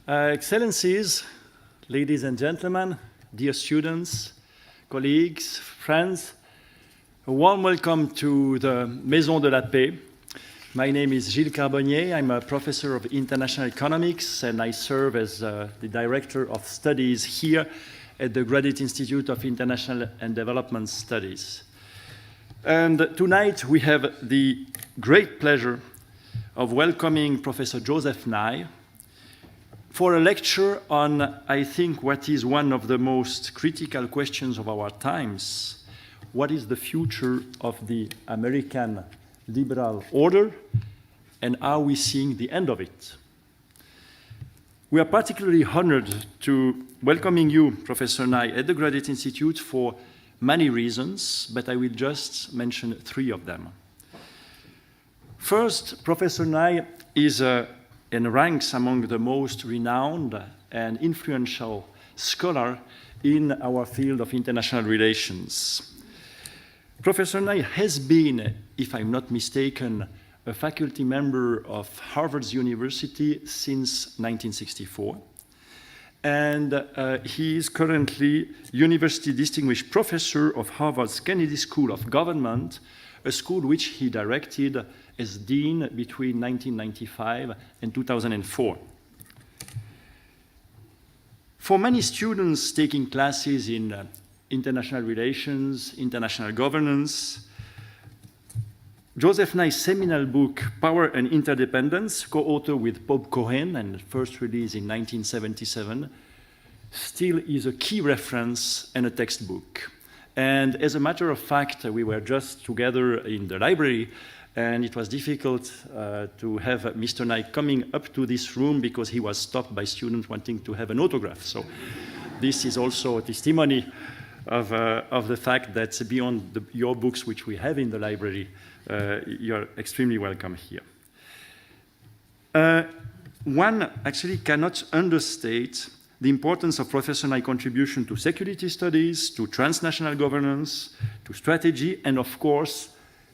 Excellencies, ladies and gentlemen, dear students, colleagues, friends, a warm welcome to the Maison de la Paix. My name is Gilles Carbonnier. I'm a professor of international economics, and I serve as the director of studies here at the Graduate Institute of International and Development Studies. And tonight we have the great pleasure of welcoming Professor Joseph Nye for a lecture on, I think, what is one of the most critical questions of our times. What is the future of the American liberal order, and are we seeing the end of it? We are particularly honored to welcoming you, Professor Nye, at the Graduate Institute for many reasons, but I will just mention three of them. First, Professor Nye is and ranks among the most renowned and influential scholar in our field of international relations. Professor Nye has been, if I'm not mistaken, a faculty member of Harvard University since 1964. And he is currently University Distinguished Professor of Harvard's Kennedy School of Government, a school which he directed as dean between 1995 and 2004. For many students taking classes in international relations, international governance, Joseph Nye's seminal book, Power and Interdependence, co-authored with Bob Cohen and first released in 1977, still is a key reference and a textbook. And as a matter of fact, we were just together in the library, and it was difficult to have Mr. Nye coming up to this room because he was stopped by students wanting to have an autograph. So this is also a testimony of the fact that beyond your books, which we have in the library, you're extremely welcome here. One actually cannot understate the importance of Professor Nye's contribution to security studies, to transnational governance, to strategy, and of course,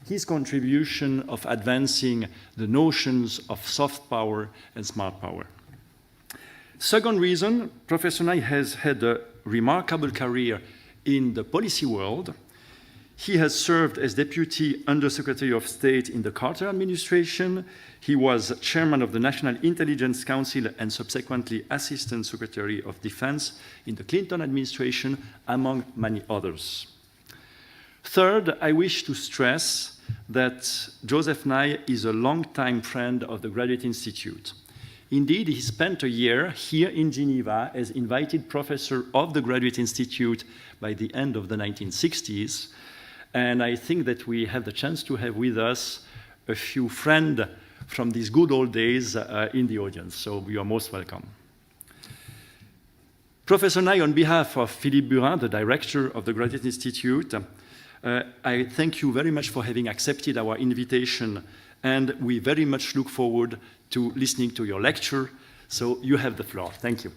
his contribution of advancing the notions of soft power and smart power. Second reason, Professor Nye has had a remarkable career in the policy world. He has served as Deputy Undersecretary of State in the Carter administration. He was chairman of the National Intelligence Council and subsequently Assistant Secretary of Defense in the Clinton administration, among many others. Third, I wish to stress that Joseph Nye is a longtime friend of the Graduate Institute. Indeed, he spent a year here in Geneva as invited professor of the Graduate Institute by the end of the 1960s. And I think that we have the chance to have with us a few friends from these good old days in the audience. So you are most welcome. Professor Nye, on behalf of Philippe Burin, the director of the Graduate Institute, I thank you very much for having accepted our invitation, and we very much look forward to listening to your lecture. So you have the floor. Thank you.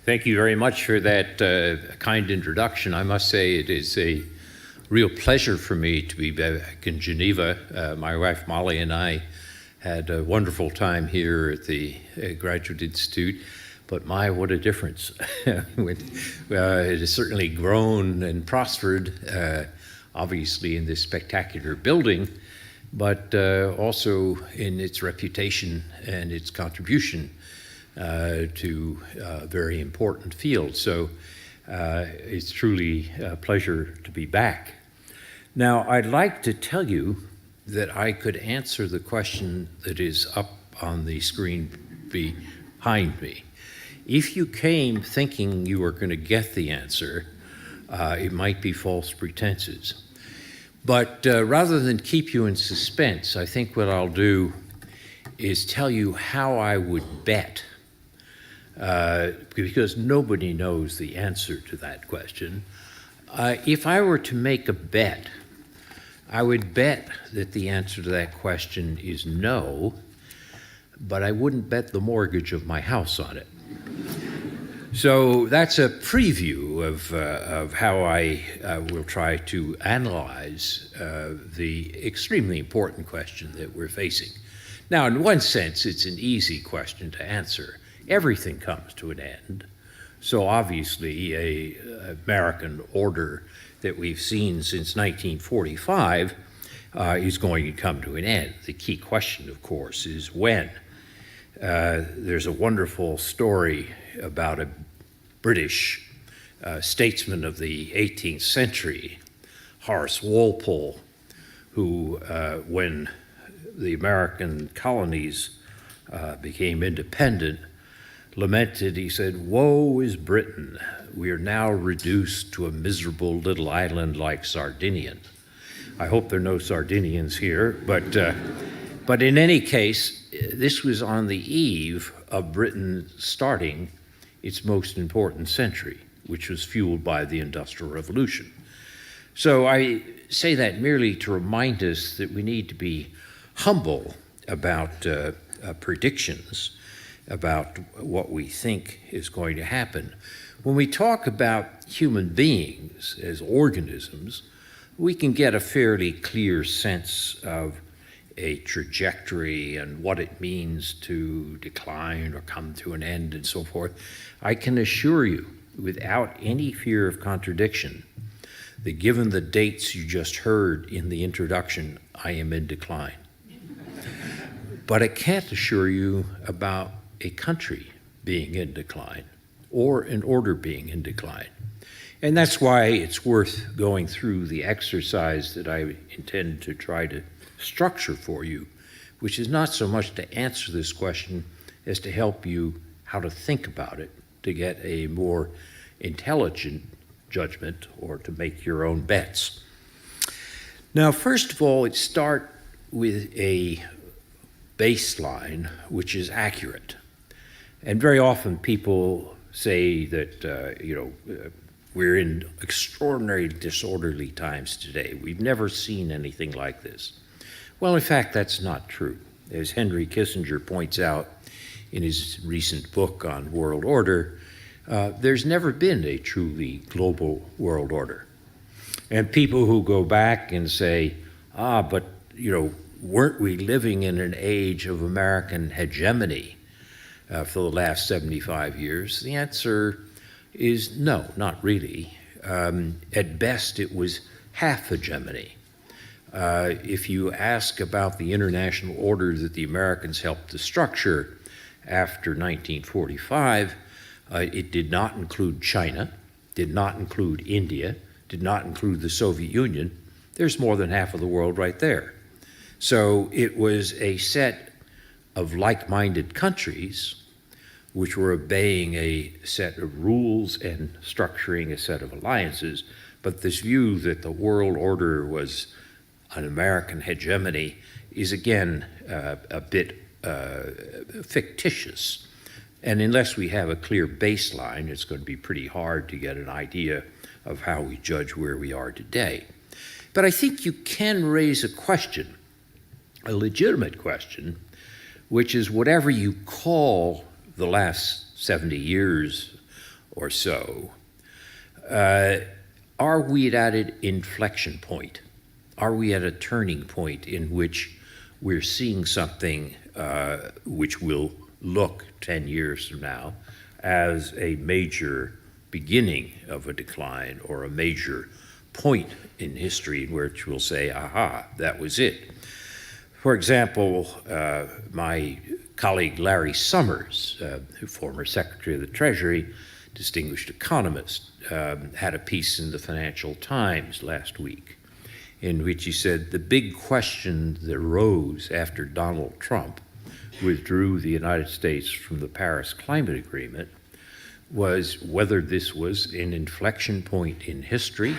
Thank you very much for that kind introduction. I must say it is a real pleasure for me to be back in Geneva. My wife Molly and I had a wonderful time here at the Graduate Institute, but my, what a difference. It has certainly grown and prospered, obviously in this spectacular building, but also in its reputation and its contribution to a very important field. So it's truly a pleasure to be back. Now, I'd like to tell you that I could answer the question that is up on the screen behind me. If you came thinking you were going to get the answer, it might be false pretenses. But rather than keep you in suspense, I think what I'll do is tell you how I would bet, because nobody knows the answer to that question. If I were to make a bet, I would bet that the answer to that question is no, but I wouldn't bet the mortgage of my house on it. So that's a preview of how I will try to analyze the extremely important question that we're facing. Now, in one sense, it's an easy question to answer. Everything comes to an end. So obviously, a American order that we've seen since 1945 is going to come to an end. The key question, of course, is when. There's a wonderful story about a British statesman of the 18th century, Horace Walpole, who, when the American colonies became independent, lamented, he said, "Woe is Britain, we are now reduced to a miserable little island like Sardinia." I hope there are no Sardinians here, but in any case, this was on the eve of Britain starting its most important century, which was fueled by the Industrial Revolution. So I say that merely to remind us that we need to be humble about predictions about what we think is going to happen. When we talk about human beings as organisms, we can get a fairly clear sense of a trajectory and what it means to decline or come to an end and so forth. I can assure you, without any fear of contradiction, that given the dates you just heard in the introduction, I am in decline. But I can't assure you about a country being in decline or an order being in decline. And that's why it's worth going through the exercise that I intend to try to structure for you, which is not so much to answer this question as to help you how to think about it, to get a more intelligent judgment or to make your own bets. Now, first of all, let's start with a baseline which is accurate. And very often people say that, we're in extraordinary disorderly times today. We've never seen anything like this. Well, in fact, that's not true. As Henry Kissinger points out in his recent book on world order, there's never been a truly global world order. And people who go back and say, but weren't we living in an age of American hegemony for the last 75 years? The answer is no, not really. At best, it was half hegemony. If you ask about the international order that the Americans helped to structure after 1945, it did not include China, did not include India, did not include the Soviet Union. There's more than half of the world right there. So it was a set of like-minded countries which were obeying a set of rules and structuring a set of alliances. But this view that the world order was an American hegemony is again a bit fictitious. And unless we have a clear baseline, it's going to be pretty hard to get an idea of how we judge where we are today. But I think you can raise a question, a legitimate question, which is whatever you call the last 70 years or so, are we at an inflection point? Are we at a turning point in which we're seeing something which will look 10 years from now as a major beginning of a decline or a major point in history in which we'll say, aha, that was it? For example, my colleague Larry Summers, former Secretary of the Treasury, distinguished economist, had a piece in the Financial Times last week in which he said the big question that arose after Donald Trump withdrew the United States from the Paris Climate Agreement was whether this was an inflection point in history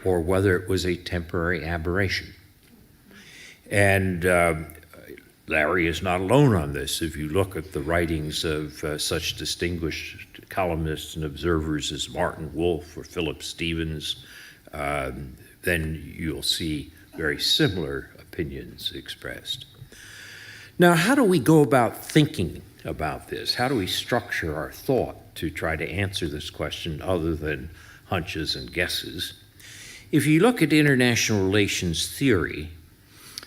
or whether it was a temporary aberration. And Larry is not alone on this. If you look at the writings of such distinguished columnists and observers as Martin Wolf or Philip Stevens, then you'll see very similar opinions expressed. Now, how do we go about thinking about this? How do we structure our thought to try to answer this question other than hunches and guesses? If you look at international relations theory,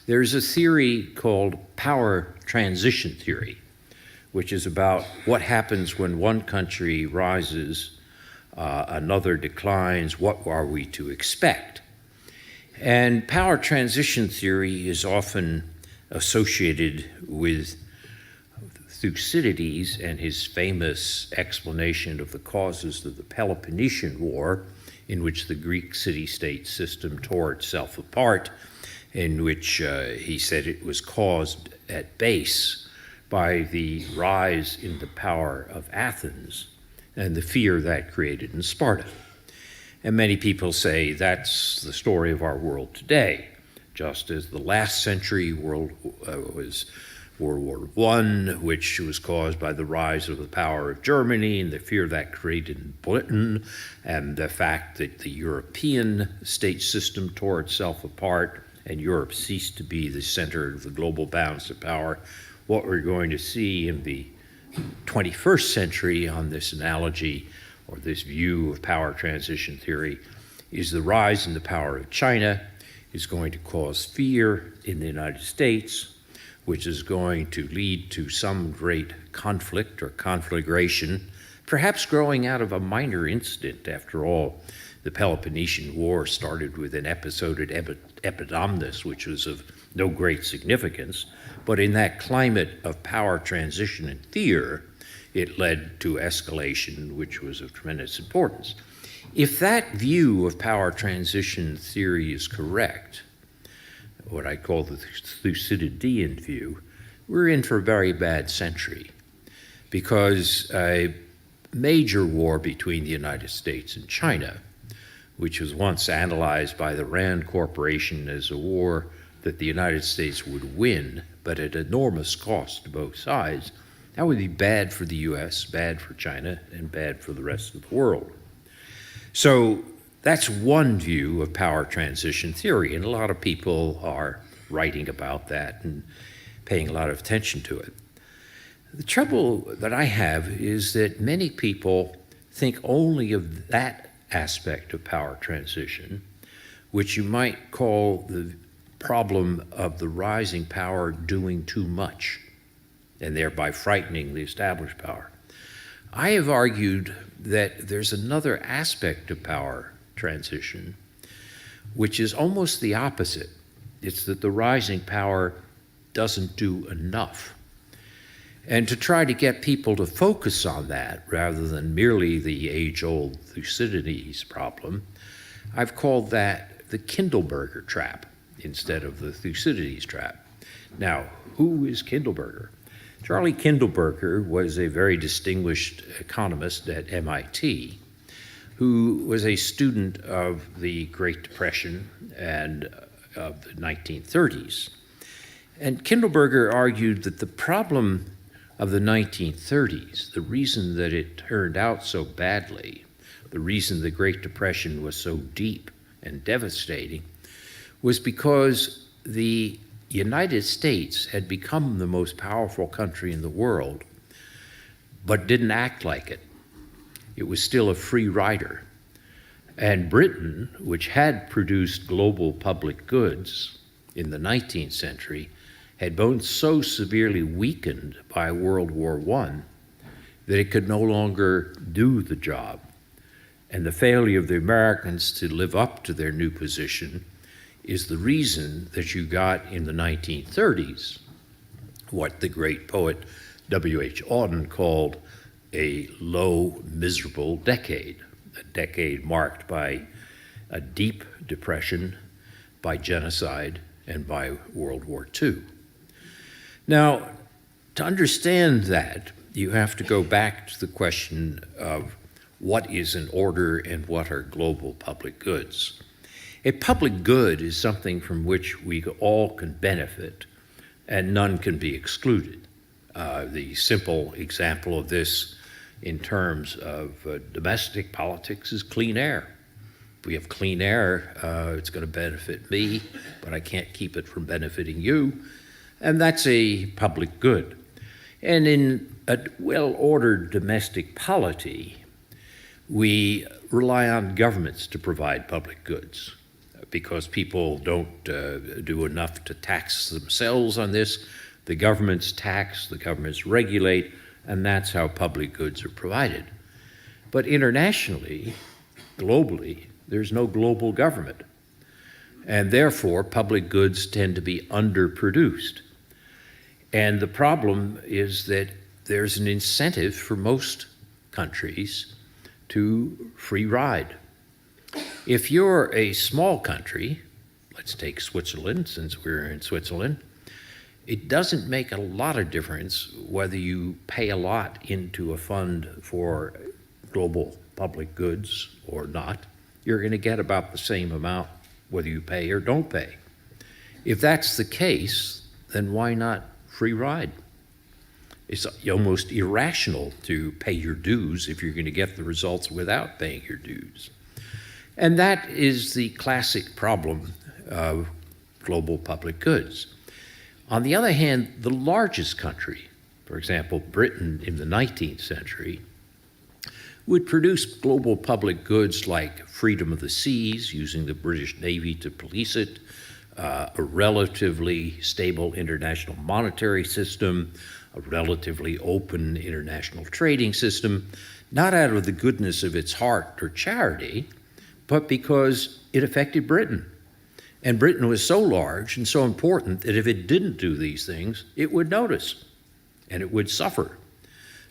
there's a theory called power transition theory, which is about what happens when one country rises, another declines, what are we to expect? And power transition theory is often associated with Thucydides and his famous explanation of the causes of the Peloponnesian War, in which the Greek city-state system tore itself apart, in which he said it was caused at base by the rise in the power of Athens and the fear that created in Sparta. And many people say that's the story of our world today, just as the last century world was World War I, which was caused by the rise of the power of Germany and the fear that created in Britain, and the fact that the European state system tore itself apart and Europe ceased to be the center of the global balance of power. What we're going to see in the 21st century on this analogy or this view of power transition theory is the rise in the power of China is going to cause fear in the United States, which is going to lead to some great conflict or conflagration, perhaps growing out of a minor incident. After all, the Peloponnesian War started with an episode at Epidamnus, which was of no great significance, but in that climate of power transition and fear, it led to escalation, which was of tremendous importance. If that view of power transition theory is correct, what I call the Thucydidean view, we're in for a very bad century, because a major war between the United States and China, which was once analyzed by the Rand Corporation as a war that the United States would win, but at enormous cost to both sides, that would be bad for the US, bad for China, and bad for the rest of the world. So that's one view of power transition theory, and a lot of people are writing about that and paying a lot of attention to it. The trouble that I have is that many people think only of that aspect of power transition, which you might call the problem of the rising power doing too much, and thereby frightening the established power. I have argued that there's another aspect of power transition, which is almost the opposite. It's that the rising power doesn't do enough. And to try to get people to focus on that rather than merely the age-old Thucydides problem, I've called that the Kindleberger trap instead of the Thucydides trap. Now, who is Kindleberger? Charlie Kindleberger was a very distinguished economist at MIT who was a student of the Great Depression and of the 1930s. And Kindleberger argued that the problem of the 1930s, the reason that it turned out so badly, the reason the Great Depression was so deep and devastating, was because the United States had become the most powerful country in the world, but didn't act like it. It was still a free rider. And Britain, which had produced global public goods in the 19th century, had been so severely weakened by World War I that it could no longer do the job. And the failure of the Americans to live up to their new position is the reason that you got in the 1930s what the great poet W.H. Auden called a low, miserable decade, a decade marked by a deep depression, by genocide, and by World War II. Now, to understand that, you have to go back to the question of what is an order and what are global public goods. A public good is something from which we all can benefit and none can be excluded. The simple example of this in terms of domestic politics is clean air. If we have clean air, it's going to benefit me, but I can't keep it from benefiting you, and that's a public good. And in a well-ordered domestic polity, we rely on governments to provide public goods because people don't do enough to tax themselves on this. The governments tax, the governments regulate, and that's how public goods are provided. But internationally, globally, there's no global government. And therefore, public goods tend to be underproduced. And the problem is that there's an incentive for most countries to free ride. If you're a small country, let's take Switzerland, since we're in Switzerland, it doesn't make a lot of difference whether you pay a lot into a fund for global public goods or not. You're going to get about the same amount whether you pay or don't pay. If that's the case, then why not free ride? It's almost irrational to pay your dues if you're going to get the results without paying your dues. And that is the classic problem of global public goods. On the other hand, the largest country, for example, Britain in the 19th century, would produce global public goods like freedom of the seas, using the British Navy to police it, a relatively stable international monetary system, a relatively open international trading system, not out of the goodness of its heart or charity, but because it affected Britain. And Britain was so large and so important that if it didn't do these things, it would notice and it would suffer.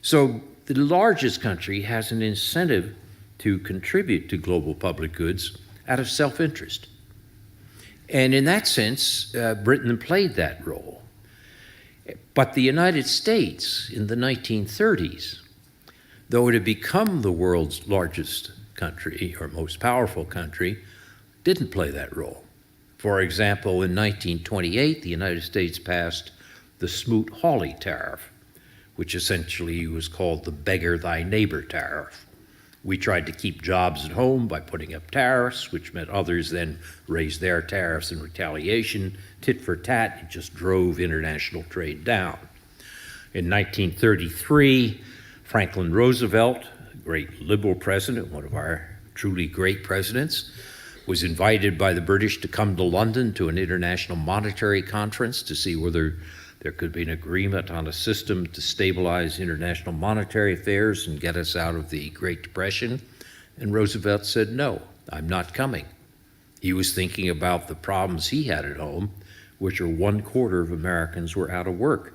So the largest country has an incentive to contribute to global public goods out of self-interest. And in that sense, Britain played that role. But the United States in the 1930s, though it had become the world's largest country or most powerful country, didn't play that role. For example, in 1928, the United States passed the Smoot-Hawley tariff, which essentially was called the beggar thy neighbor tariff. We tried to keep jobs at home by putting up tariffs, which meant others then raised their tariffs in retaliation. Tit for tat, it just drove international trade down. In 1933, Franklin Roosevelt, a great liberal president, one of our truly great presidents, was invited by the British to come to London to an international monetary conference to see whether there could be an agreement on a system to stabilize international monetary affairs and get us out of the Great Depression. And Roosevelt said, no, I'm not coming. He was thinking about the problems he had at home, which are 1/4 of Americans were out of work.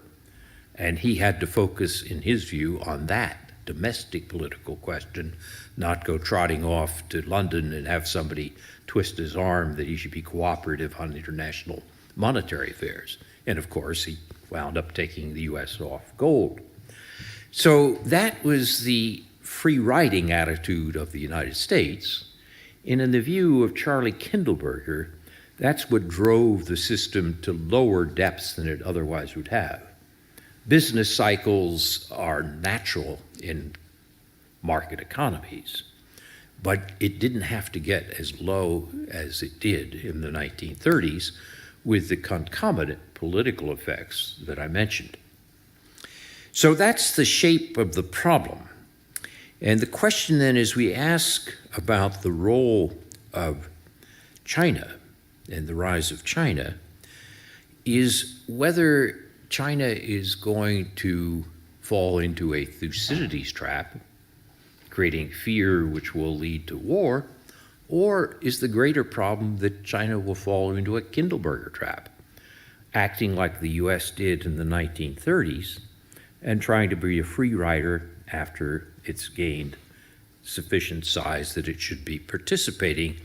And he had to focus, in his view, on that domestic political question, not go trotting off to London and have somebody twist his arm that he should be cooperative on international monetary affairs. And of course, he wound up taking the US off gold. So that was the free riding attitude of the United States. And in the view of Charlie Kindleberger, that's what drove the system to lower depths than it otherwise would have. Business cycles are natural in market economies, but it didn't have to get as low as it did in the 1930s with the concomitant political effects that I mentioned. So that's the shape of the problem. And the question then is we ask about the role of China and the rise of China is whether China is going to fall into a Thucydides trap, creating fear which will lead to war, or is the greater problem that China will fall into a Kindleberger trap, acting like the US did in the 1930s and trying to be a free rider after it's gained sufficient size that it should be participating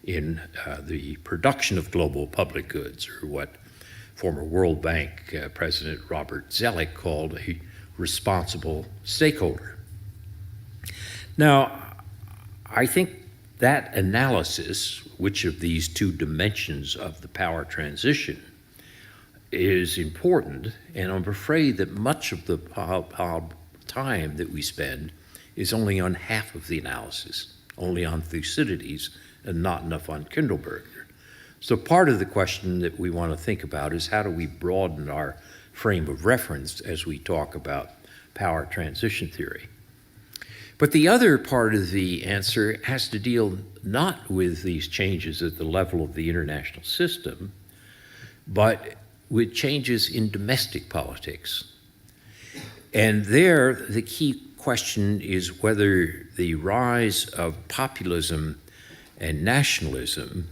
in the production of global public goods, or what former World Bank President Robert Zoellick called a responsible stakeholder. Now, I think that analysis, which of these two dimensions of the power transition, is important, and I'm afraid that much of the time that we spend is only on half of the analysis, only on Thucydides, and not enough on Kindleberger. So part of the question that we want to think about is how do we broaden our frame of reference as we talk about power transition theory. But the other part of the answer has to deal not with these changes at the level of the international system, but with changes in domestic politics. And there, the key question is whether the rise of populism and nationalism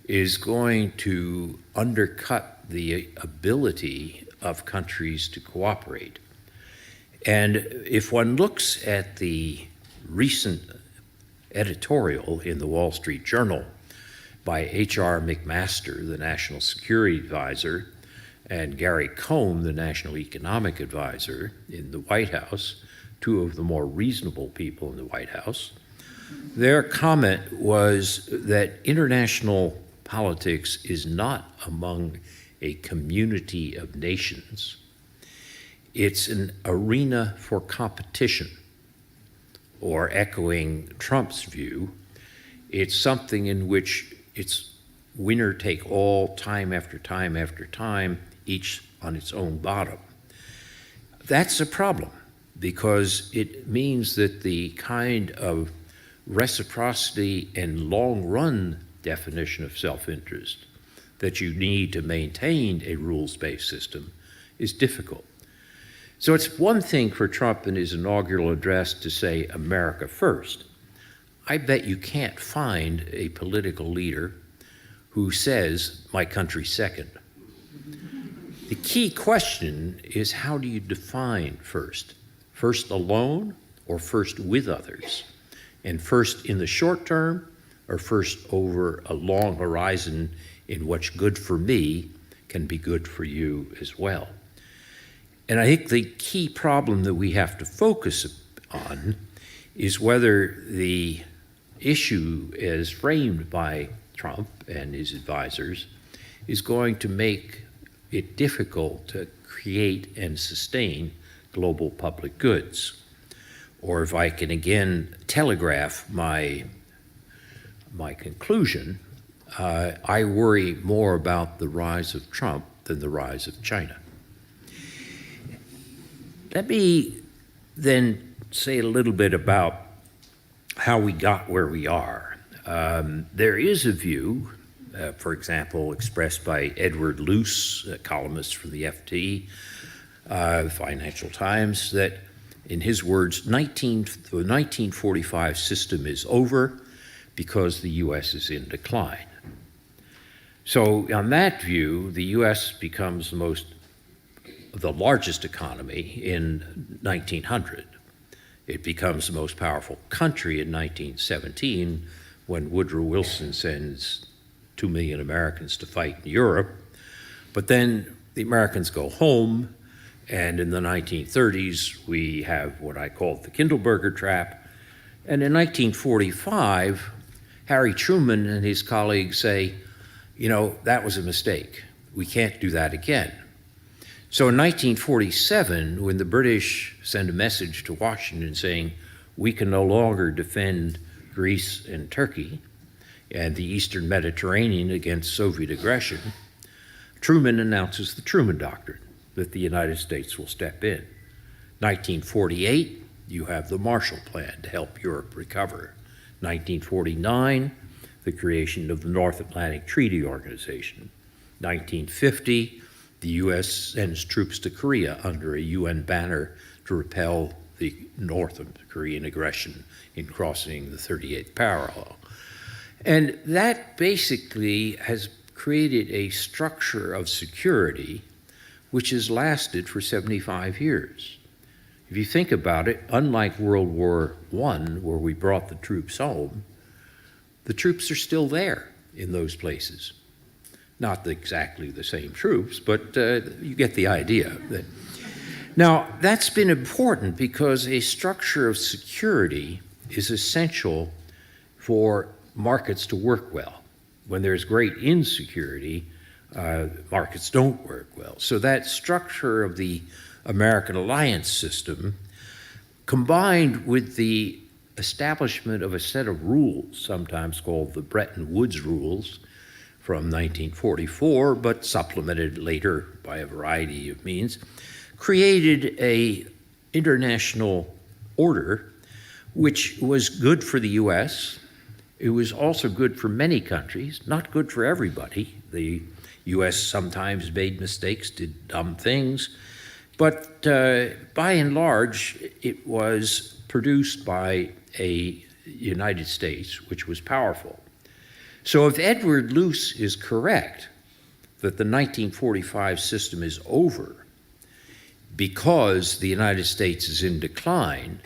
is going to undercut the ability of countries to cooperate. And if one looks at the recent editorial in the Wall Street Journal by H.R. McMaster, the National Security Advisor, and Gary Cohn, the National Economic Advisor in the White House, two of the more reasonable people in the White House, their comment was that international politics is not among a community of nations. It's an arena for competition, or echoing Trump's view, it's something in which it's winner take all time after time after time, each on its own bottom. That's a problem because it means that the kind of reciprocity and long-run definition of self-interest that you need to maintain a rules-based system is difficult. So it's one thing for Trump in his inaugural address to say America first. I bet you can't find a political leader who says my country second. The key question is, how do you define first? First alone or first with others? And first in the short term or first over a long horizon in which good for me can be good for you as well? And I think the key problem that we have to focus on is whether the issue as framed by Trump and his advisors is going to make it difficult to create and sustain global public goods. Or if I can again telegraph my conclusion, I worry more about the rise of Trump than the rise of China. Let me then say a little bit about how we got where we are. There is a view, for example, expressed by Edward Luce, a columnist for the FT, Financial Times, that in his words, the 1945 system is over because the U.S. is in decline. So on that view, the U.S. becomes the largest economy in 1900. It becomes the most powerful country in 1917 when Woodrow Wilson sends 2 million Americans to fight in Europe. But then the Americans go home, and in the 1930s, we have what I call the Kindleberger trap. And in 1945, Harry Truman and his colleagues say, you know, that was a mistake. We can't do that again. So in 1947, when the British send a message to Washington saying, we can no longer defend Greece and Turkey and the Eastern Mediterranean against Soviet aggression, Truman announces the Truman Doctrine, that the United States will step in. 1948, you have the Marshall Plan to help Europe recover. 1949, the creation of the North Atlantic Treaty Organization. 1950, the U.S. sends troops to Korea under a UN banner to repel the North Korean aggression in crossing the 38th parallel. And that basically has created a structure of security which has lasted for 75 years. If you think about it, unlike World War I, where we brought the troops home, the troops are still there in those places. Not exactly the same troops, but you get the idea. Now, that's been important because a structure of security is essential for markets to work well. When there's great insecurity, markets don't work well. So that structure of the American alliance system, combined with the establishment of a set of rules, sometimes called the Bretton Woods rules, from 1944, but supplemented later by a variety of means, created an international order, which was good for the US. It was also good for many countries, not good for everybody. The US sometimes made mistakes, did dumb things, but by and large, it was produced by a United States which was powerful. So if Edward Luce is correct that the 1945 system is over because the United States is in decline,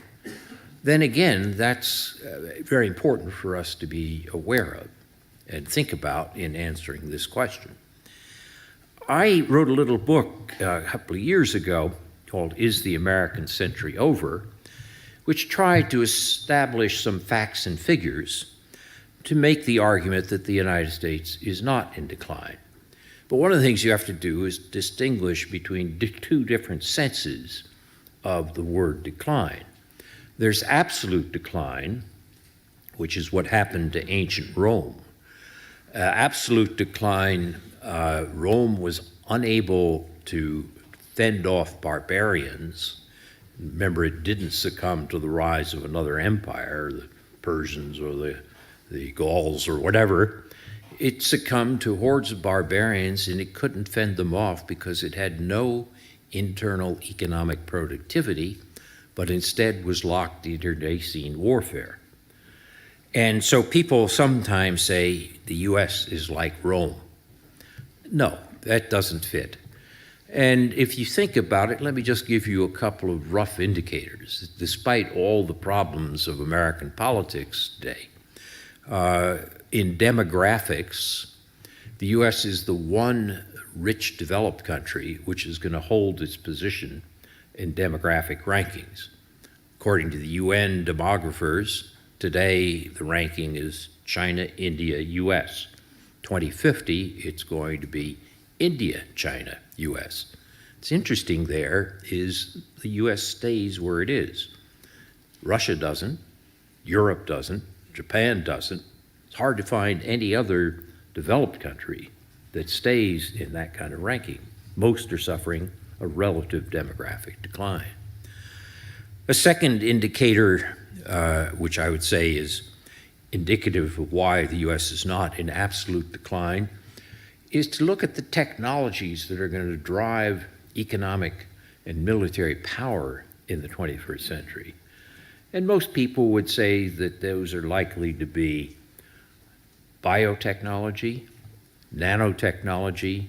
then again, that's very important for us to be aware of and think about in answering this question. I wrote a little book a couple of years ago called Is the American Century Over?, which tried to establish some facts and figures to make the argument that the United States is not in decline. But one of the things you have to do is distinguish between two different senses of the word decline. There's absolute decline, which is what happened to ancient Rome. Absolute decline, Rome was unable to fend off barbarians. Remember, it didn't succumb to the rise of another empire, the Persians or the Gauls or whatever. It succumbed to hordes of barbarians, and it couldn't fend them off because it had no internal economic productivity, but instead was locked in internecine warfare. And so people sometimes say the US is like Rome. No, that doesn't fit. And if you think about it, let me just give you a couple of rough indicators. Despite all the problems of American politics today, in demographics, the US is the one rich developed country which is going to hold its position in demographic rankings. According to the UN demographers, today the ranking is China, India, US. 2050, it's going to be India, China, US. It's interesting there is the US stays where it is. Russia doesn't, Europe doesn't, Japan doesn't. It's hard to find any other developed country that stays in that kind of ranking. Most are suffering a relative demographic decline. A second indicator, which I would say is indicative of why the US is not in absolute decline, is to look at the technologies that are going to drive economic and military power in the 21st century. And most people would say that those are likely to be biotechnology, nanotechnology,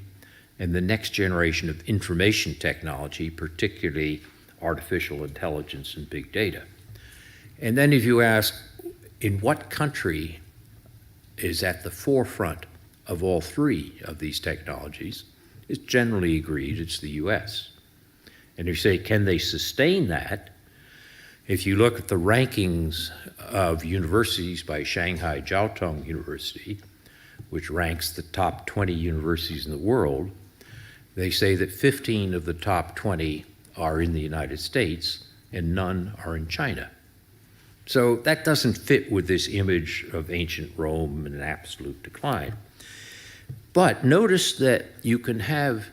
and the next generation of information technology, particularly artificial intelligence and big data. And then if you ask, in what country is at the forefront of all three of these technologies, it's generally agreed it's the US. And if you say, can they sustain that? If you look at the rankings of universities by Shanghai Jiao Tong University, which ranks the top 20 universities in the world, they say that 15 of the top 20 are in the United States and none are in China. So that doesn't fit with this image of ancient Rome and an absolute decline. But notice that you can have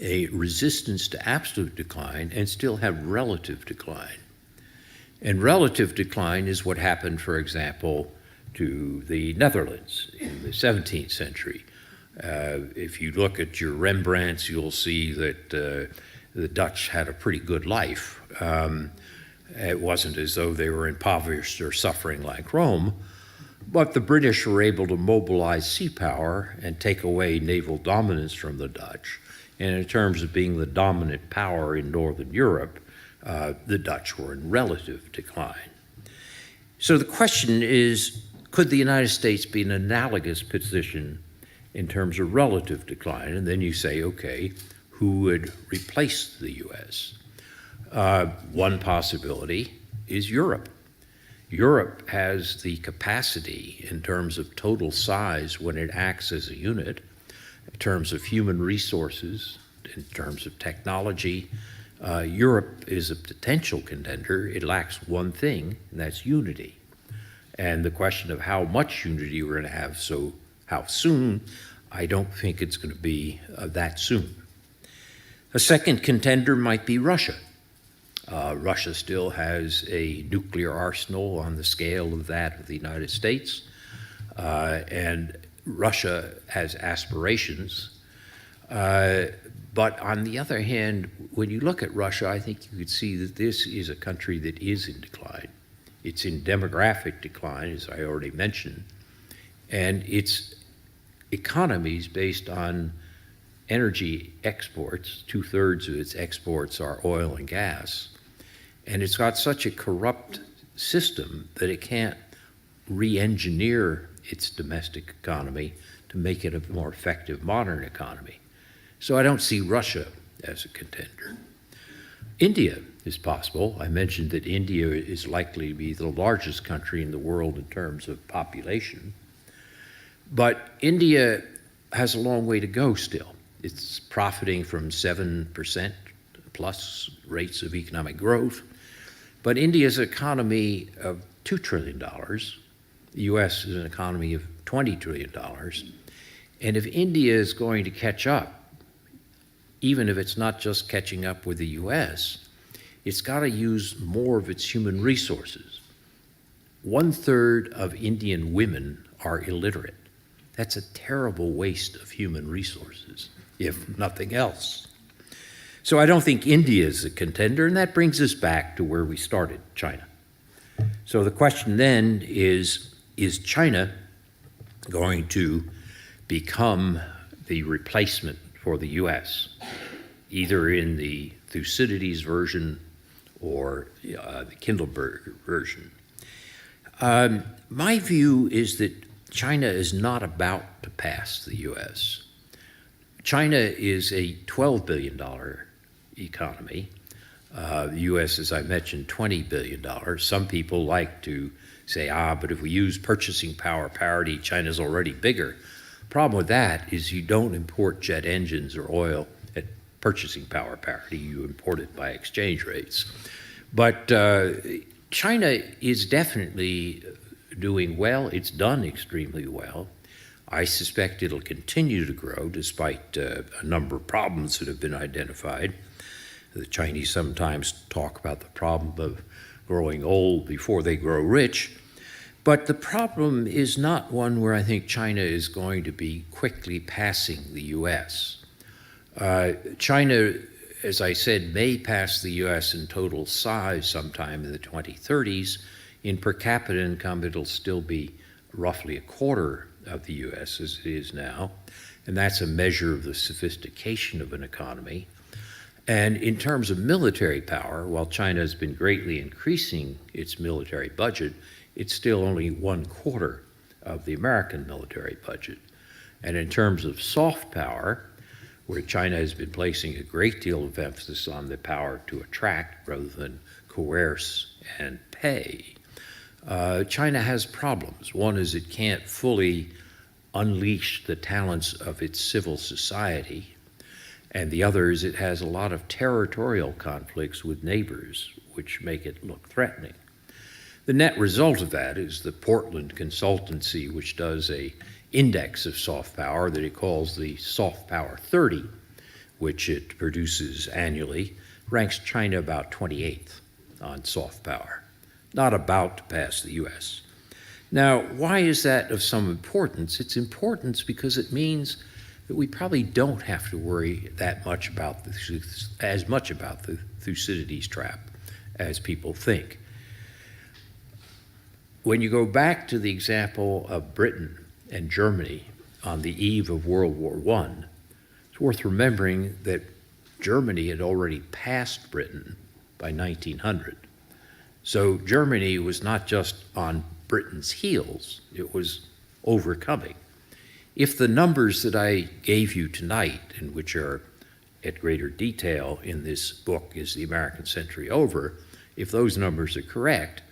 a resistance to absolute decline and still have relative decline. And relative decline is what happened, for example, to the Netherlands in the 17th century. If you look at your Rembrandts, you'll see that the Dutch had a pretty good life. It wasn't as though they were impoverished or suffering like Rome, but the British were able to mobilize sea power and take away naval dominance from the Dutch. And in terms of being the dominant power in Northern Europe, the Dutch were in relative decline. So the question is, could the United States be in an analogous position in terms of relative decline? And then you say, okay, who would replace the US? One possibility is Europe. Europe has the capacity in terms of total size when it acts as a unit, in terms of human resources, in terms of technology. Europe is a potential contender. It lacks one thing, and that's unity. And the question of how much unity we're going to have, so how soon, I don't think it's going to be that soon. A second contender might be Russia. Russia still has a nuclear arsenal on the scale of that of the United States, and Russia has aspirations. But on the other hand, when you look at Russia, I think you could see that this is a country that is in decline. It's in demographic decline, as I already mentioned, and its economy is based on energy exports. 2/3 of its exports are oil and gas. And it's got such a corrupt system that it can't re-engineer its domestic economy to make it a more effective modern economy. So I don't see Russia as a contender. India is possible. I mentioned that India is likely to be the largest country in the world in terms of population. But India has a long way to go still. It's profiting from 7% plus rates of economic growth. But India's economy of $2 trillion, the US is an economy of $20 trillion. And if India is going to catch up, even if it's not just catching up with the US, it's got to use more of its human resources. 1/3 of Indian women are illiterate. That's a terrible waste of human resources, if nothing else. So I don't think India is a contender, and that brings us back to where we started, China. So the question then is China going to become the replacement for the US, either in the Thucydides version or the Kindleberg version? My view is that China is not about to pass the US. China is a $12 billion economy. The US, as I mentioned, $20 billion. Some people like to say, but if we use purchasing power parity, China's already bigger. Problem with that is you don't import jet engines or oil at purchasing power parity. You import it by exchange rates. But China is definitely doing well. It's done extremely well. I suspect it'll continue to grow despite a number of problems that have been identified. The Chinese sometimes talk about the problem of growing old before they grow rich. But the problem is not one where I think China is going to be quickly passing the US. China, as I said, may pass the US in total size sometime in the 2030s. In per capita income, it'll still be roughly a quarter of the US as it is now, and that's a measure of the sophistication of an economy. And in terms of military power, while China has been greatly increasing its military budget, it's still only 1/4 of the American military budget. And in terms of soft power, where China has been placing a great deal of emphasis on the power to attract rather than coerce and pay, China has problems. One is it can't fully unleash the talents of its civil society, and the other is it has a lot of territorial conflicts with neighbors, which make it look threatening. The net result of that is the Portland consultancy, which does a index of soft power that it calls the Soft Power 30, which it produces annually, ranks China about 28th on soft power, not about to pass the US. Now, why is that of some importance? It's importance because it means that we probably don't have to worry as much about the Thucydides trap as people think. When you go back to the example of Britain and Germany on the eve of World War I, it's worth remembering that Germany had already passed Britain by 1900. So Germany was not just on Britain's heels, it was overcoming. If the numbers that I gave you tonight, and which are at greater detail in this book, Is the American Century Over? If those numbers are correct,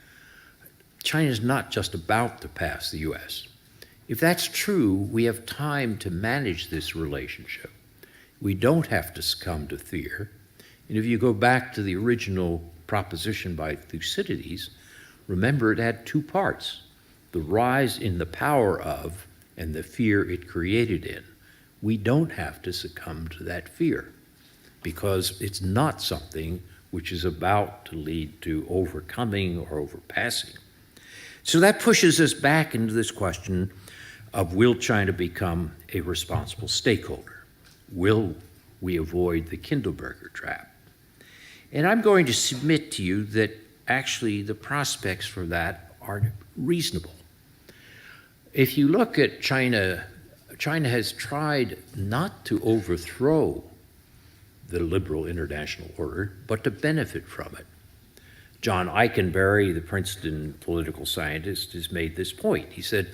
China's not just about to pass the US. If that's true, we have time to manage this relationship. We don't have to succumb to fear. And if you go back to the original proposition by Thucydides, remember it had two parts: the rise in the power of and the fear it created in. We don't have to succumb to that fear because it's not something which is about to lead to overcoming or overpassing. So that pushes us back into this question of, will China become a responsible stakeholder? Will we avoid the Kindleberger trap? And I'm going to submit to you that actually the prospects for that are reasonable. If you look at China, China has tried not to overthrow the liberal international order, but to benefit from it. John Eikenberry, the Princeton political scientist, has made this point. He said,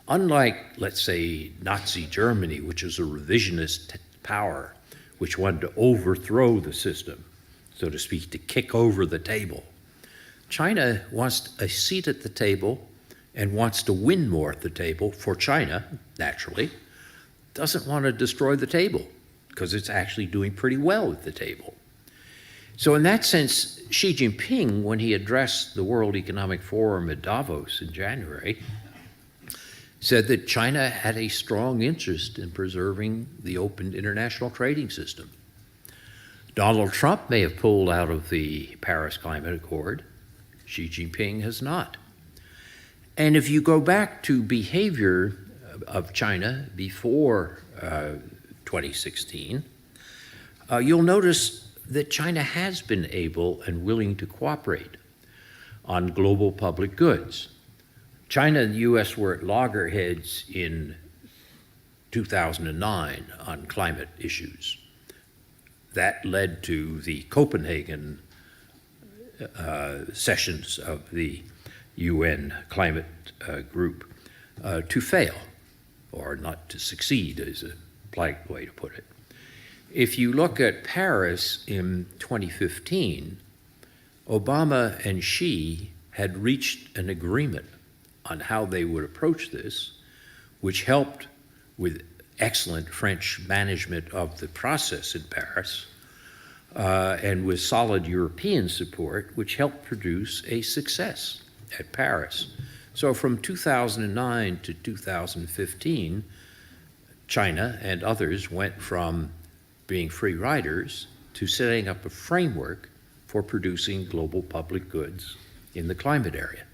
unlike, let's say, Nazi Germany, which is a revisionist power, which wanted to overthrow the system, so to speak, to kick over the table, China wants a seat at the table and wants to win more at the table for China, naturally, doesn't want to destroy the table because it's actually doing pretty well at the table. So in that sense, Xi Jinping, when he addressed the World Economic Forum at Davos in January, said that China had a strong interest in preserving the open international trading system. Donald Trump may have pulled out of the Paris Climate Accord. Xi Jinping has not. And if you go back to behavior of China before 2016, you'll notice that China has been able and willing to cooperate on global public goods. China and the US were at loggerheads in 2009 on climate issues. That led to the Copenhagen sessions of the UN climate group to fail, or not to succeed is a polite way to put it. If you look at Paris in 2015, Obama and Xi had reached an agreement on how they would approach this, which helped with excellent French management of the process in Paris, and with solid European support, which helped produce a success at Paris. So from 2009 to 2015, China and others went from being free riders to setting up a framework for producing global public goods in the climate area.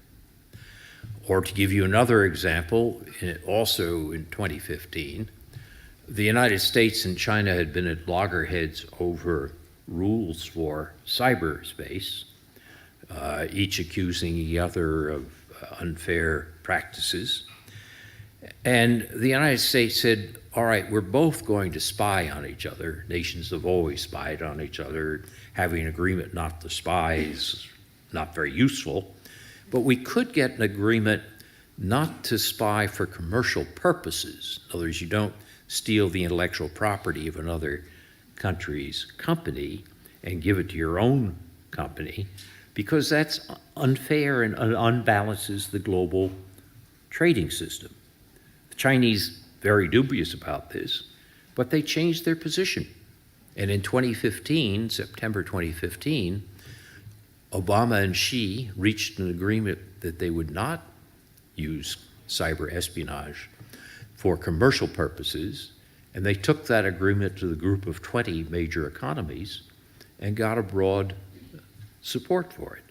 Or to give you another example, also in 2015, the United States and China had been at loggerheads over rules for cyberspace, each accusing the other of unfair practices. And the United States said, all right, we're both going to spy on each other. Nations have always spied on each other. Having an agreement not to spy is not very useful. But we could get an agreement not to spy for commercial purposes. In other words, you don't steal the intellectual property of another country's company and give it to your own company, because that's unfair and unbalances the global trading system. The Chinese very dubious about this, but they changed their position. And in 2015, September 2015, Obama and Xi reached an agreement that they would not use cyber espionage for commercial purposes, and they took that agreement to the group of 20 major economies and got a broad support for it.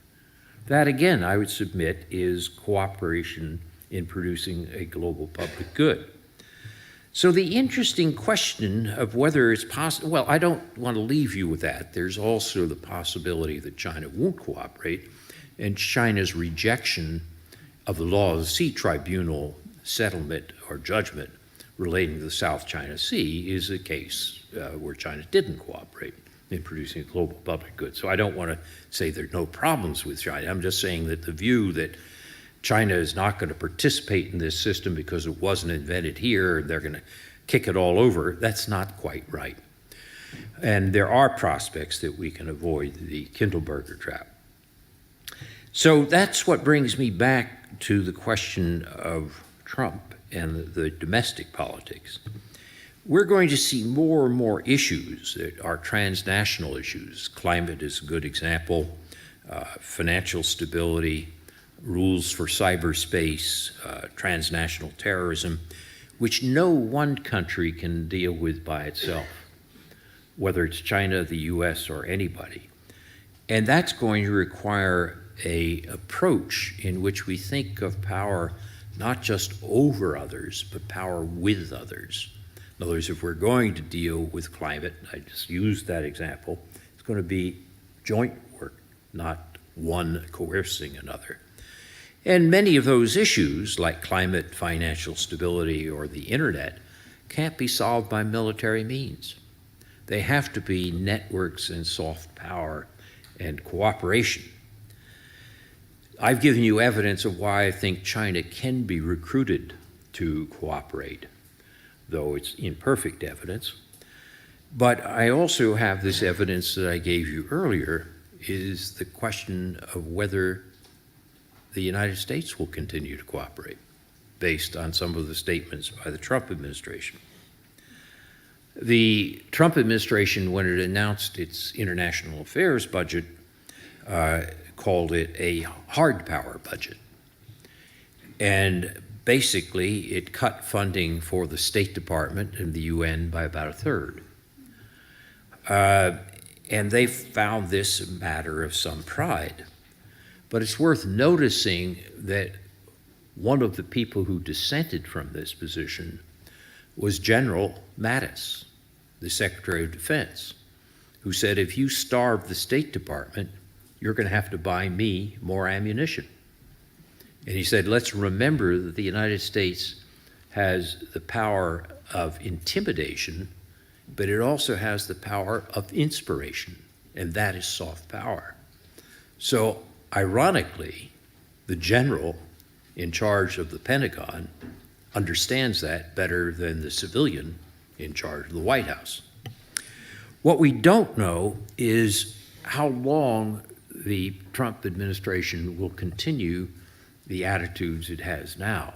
That, again, I would submit, is cooperation in producing a global public good. So the interesting question of whether it's possible, well, I don't want to leave you with that. There's also the possibility that China won't cooperate, and China's rejection of the Law of the Sea Tribunal settlement or judgment relating to the South China Sea is a case where China didn't cooperate in producing a global public good. So I don't want to say there are no problems with China. I'm just saying that the view that China is not going to participate in this system because it wasn't invented here and they're going to kick it all over, that's not quite right. And there are prospects that we can avoid the Kindleberger trap. So that's what brings me back to the question of Trump and the domestic politics. We're going to see more and more issues that are transnational issues. Climate is a good example, financial stability, rules for cyberspace, transnational terrorism, which no one country can deal with by itself, whether it's China, the US, or anybody. And that's going to require a approach in which we think of power not just over others, but power with others. In other words, if we're going to deal with climate, I just used that example, it's going to be joint work, not one coercing another. And many of those issues, like climate, financial stability, or the internet, can't be solved by military means. They have to be networks and soft power and cooperation. I've given you evidence of why I think China can be recruited to cooperate, though it's imperfect evidence. But I also have this evidence that I gave you earlier, is the question of whether the United States will continue to cooperate, based on some of the statements by the Trump administration. The Trump administration, when it announced its international affairs budget, called it a hard power budget. And basically, it cut funding for the State Department and the UN by about a third. And they found this a matter of some pride. But it's worth noticing that one of the people who dissented from this position was General Mattis, the Secretary of Defense, who said, if you starve the State Department, you're going to have to buy me more ammunition. And he said, let's remember that the United States has the power of intimidation, but it also has the power of inspiration, and that is soft power. So, ironically, the general in charge of the Pentagon understands that better than the civilian in charge of the White House. What we don't know is how long the Trump administration will continue the attitudes it has now.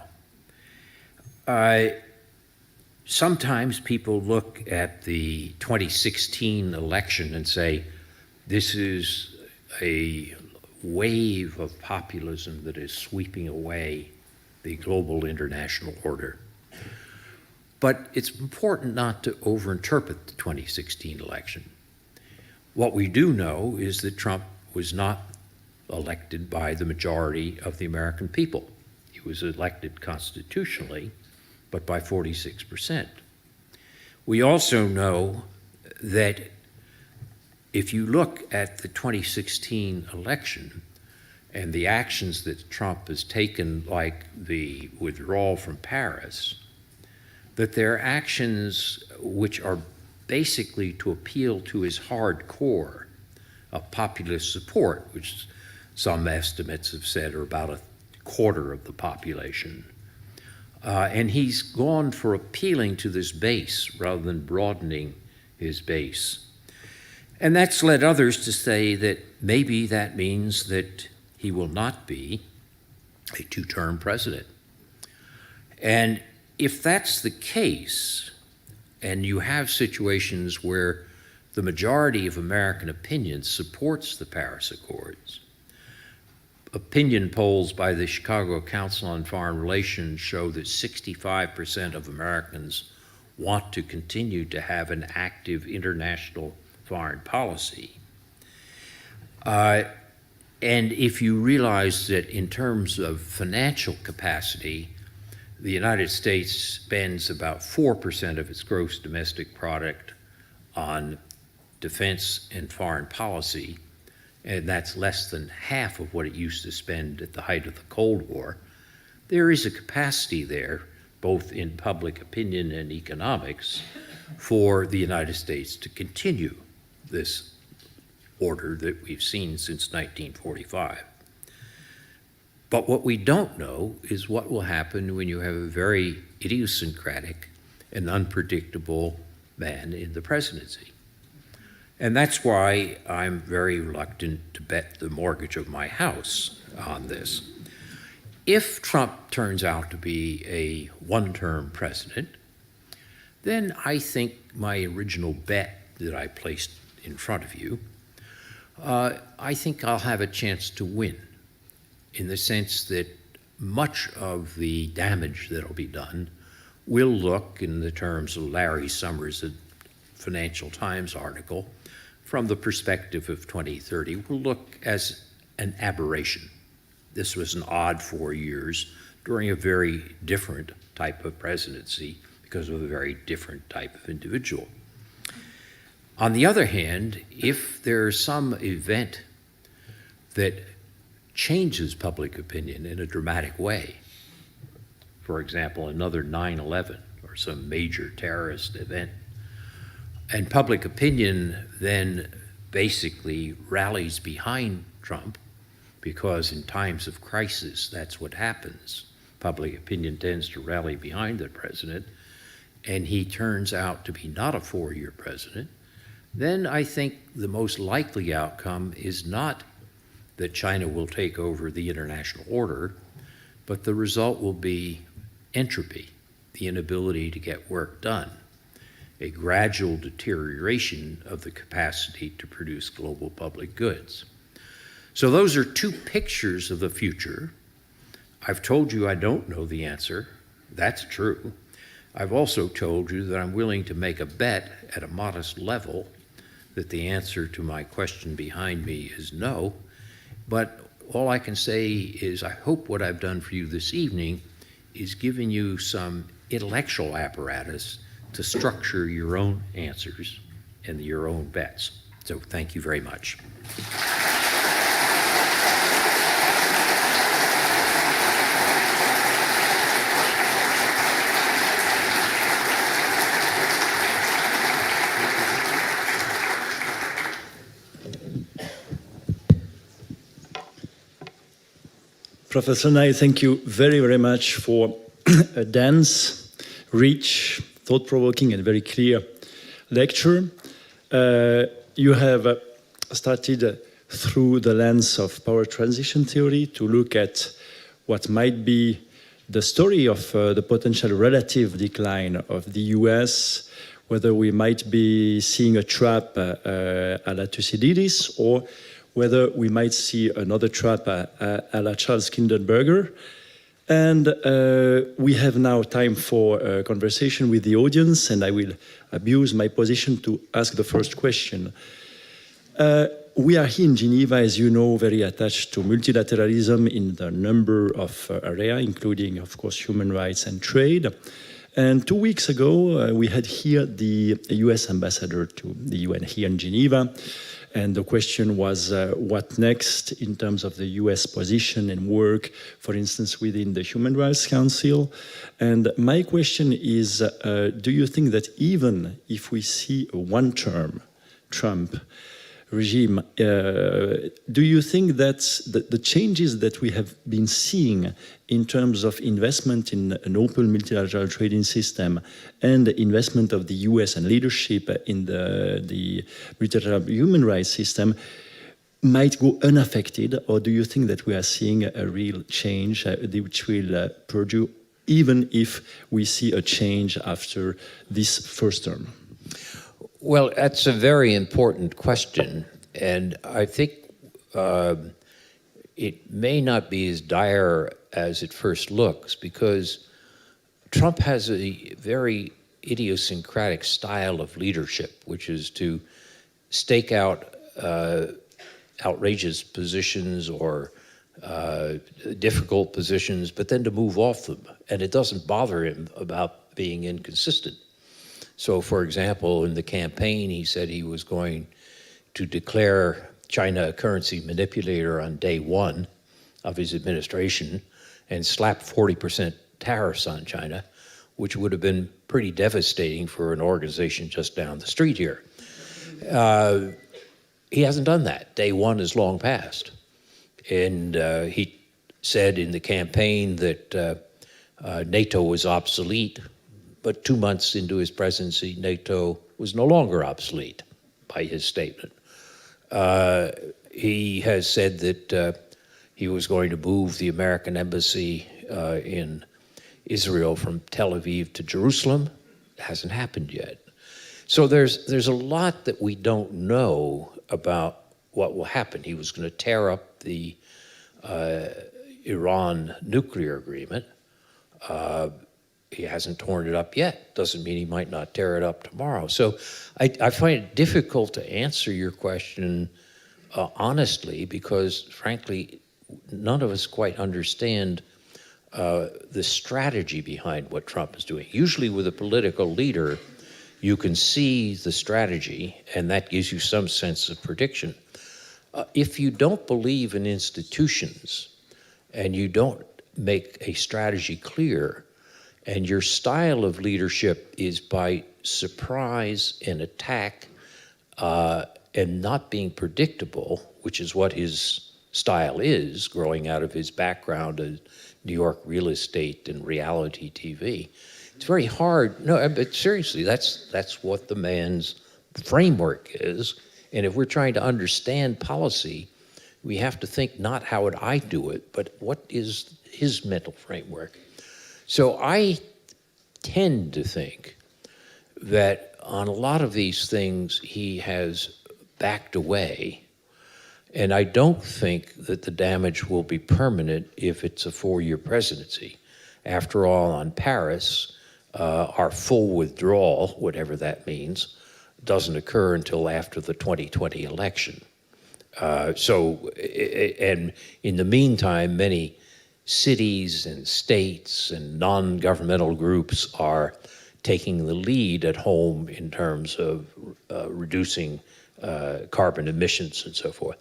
Sometimes people look at the 2016 election and say, this is a wave of populism that is sweeping away the global international order. But it's important not to overinterpret the 2016 election. What we do know is that Trump was not elected by the majority of the American people. He was elected constitutionally, but by 46%. We also know that if you look at the 2016 election and the actions that Trump has taken, like the withdrawal from Paris, that they're actions which are basically to appeal to his hardcore of populist support, which some estimates have said are about a quarter of the population. And he's gone for appealing to this base rather than broadening his base. And that's led others to say that maybe that means that he will not be a two-term president. And if that's the case, and you have situations where the majority of American opinion supports the Paris Accords, opinion polls by the Chicago Council on Foreign Relations show that 65% of Americans want to continue to have an active international foreign policy. And if you realize that in terms of financial capacity, the United States spends about 4% of its gross domestic product on defense and foreign policy, and that's less than half of what it used to spend at the height of the Cold War. There is a capacity there, both in public opinion and economics, for the United States to continue this order that we've seen since 1945. But what we don't know is what will happen when you have a very idiosyncratic and unpredictable man in the presidency. And that's why I'm very reluctant to bet the mortgage of my house on this. If Trump turns out to be a one-term president, then I think my original bet that I placed in front of you, I think I'll have a chance to win, in the sense that much of the damage that'll be done will look, in the terms of Larry Summers' Financial Times article, from the perspective of 2030, will look as an aberration. This was an odd 4 years during a very different type of presidency because of a very different type of individual. On the other hand, if there's some event that changes public opinion in a dramatic way, for example, another 9/11 or some major terrorist event, and public opinion then basically rallies behind Trump, because in times of crisis, that's what happens. Public opinion tends to rally behind the president, and he turns out to be not a 4-year president, then I think the most likely outcome is not that China will take over the international order, but the result will be entropy, the inability to get work done, a gradual deterioration of the capacity to produce global public goods. So those are two pictures of the future. I've told you I don't know the answer. That's true. I've also told you that I'm willing to make a bet at a modest level that the answer to my question behind me is no. But all I can say is I hope what I've done for you this evening is giving you some intellectual apparatus to structure your own answers and your own bets. So thank you very much. Professor Nye, thank you very, very much for a dense, rich, thought-provoking, and very clear lecture. You have started through the lens of power transition theory to look at what might be the story of the potential relative decline of the US, whether we might be seeing a trap a la Thucydides, or whether we might see another trap a la Charles Kinderberger. And we have now time for a conversation with the audience, and I will abuse my position to ask the first question. We are here in Geneva, as you know, very attached to multilateralism in the number of areas, including, of course, human rights and trade. And 2 weeks ago, we had here the US ambassador to the UN here in Geneva. And the question was, what next in terms of the US position and work, for instance, within the Human Rights Council? And my question is, do you think that even if we see a one-term Trump regime, do you think that the changes that we have been seeing in terms of investment in an open multilateral trading system and the investment of the US and leadership in the multilateral human rights system might go unaffected, or do you think that we are seeing a real change which will perdure even if we see a change after this first term? Well, that's a very important question, and I think it may not be as dire as it first looks, because Trump has a very idiosyncratic style of leadership, which is to stake out outrageous positions or difficult positions, but then to move off them, and it doesn't bother him about being inconsistent. So, for example, in the campaign, he said he was going to declare China a currency manipulator on day one of his administration and slap 40% tariffs on China, which would have been pretty devastating for an organization just down the street here. He hasn't done that. Day one is long past. And he said in the campaign that NATO was obsolete, but 2 months into his presidency, NATO was no longer obsolete by his statement. He has said that he was going to move the American embassy in Israel from Tel Aviv to Jerusalem. It hasn't happened yet. So there's a lot that we don't know about what will happen. He was going to tear up the Iran nuclear agreement. he hasn't torn it up yet. Doesn't mean he might not tear it up tomorrow. So I find it difficult to answer your question honestly, because frankly, none of us quite understand the strategy behind what Trump is doing. Usually with a political leader, you can see the strategy, and that gives you some sense of prediction. If you don't believe in institutions and you don't make a strategy clear, and your style of leadership is by surprise and attack and not being predictable, which is what his style is, growing out of his background as New York real estate and reality TV. It's very hard. No, but seriously, that's what the man's framework is. And if we're trying to understand policy, we have to think not how would I do it, but what is his mental framework. So I tend to think that on a lot of these things, he has backed away. And I don't think that the damage will be permanent if it's a 4-year presidency. After all, on Paris, our full withdrawal, whatever that means, doesn't occur until after the 2020 election. And in the meantime, many cities and states and non-governmental groups are taking the lead at home in terms of reducing carbon emissions and so forth.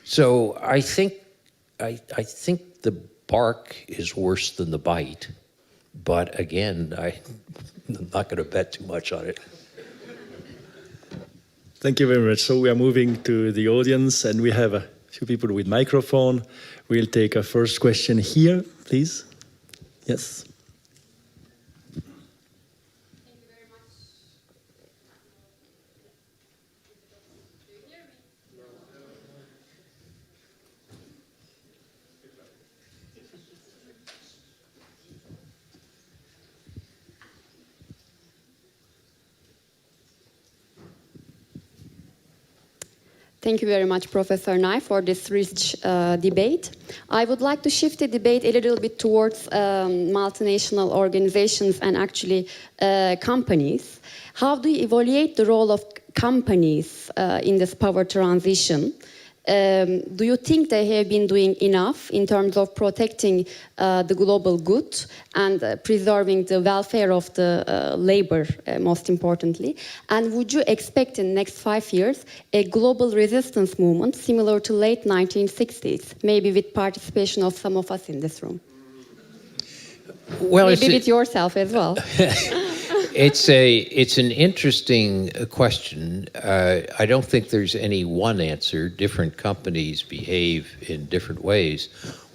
So I think the bark is worse than the bite, but again, I'm not going to bet too much on it. Thank you very much. So we are moving to the audience, and we have a few people with microphone. We'll take a first question here, please. Yes. Thank you very much, Professor Nye, for this rich debate. I would like to shift the debate a little bit towards multinational organizations and actually companies. How do you evaluate the role of companies in this power transition? Do you think they have been doing enough in terms of protecting the global good and preserving the welfare of the labor, most importantly? And would you expect in the next 5 years a global resistance movement similar to late 1960s, maybe with participation of some of us in this room? Well, maybe with yourself as well. It's an interesting question. I don't think there's any one answer. Different companies behave in different ways.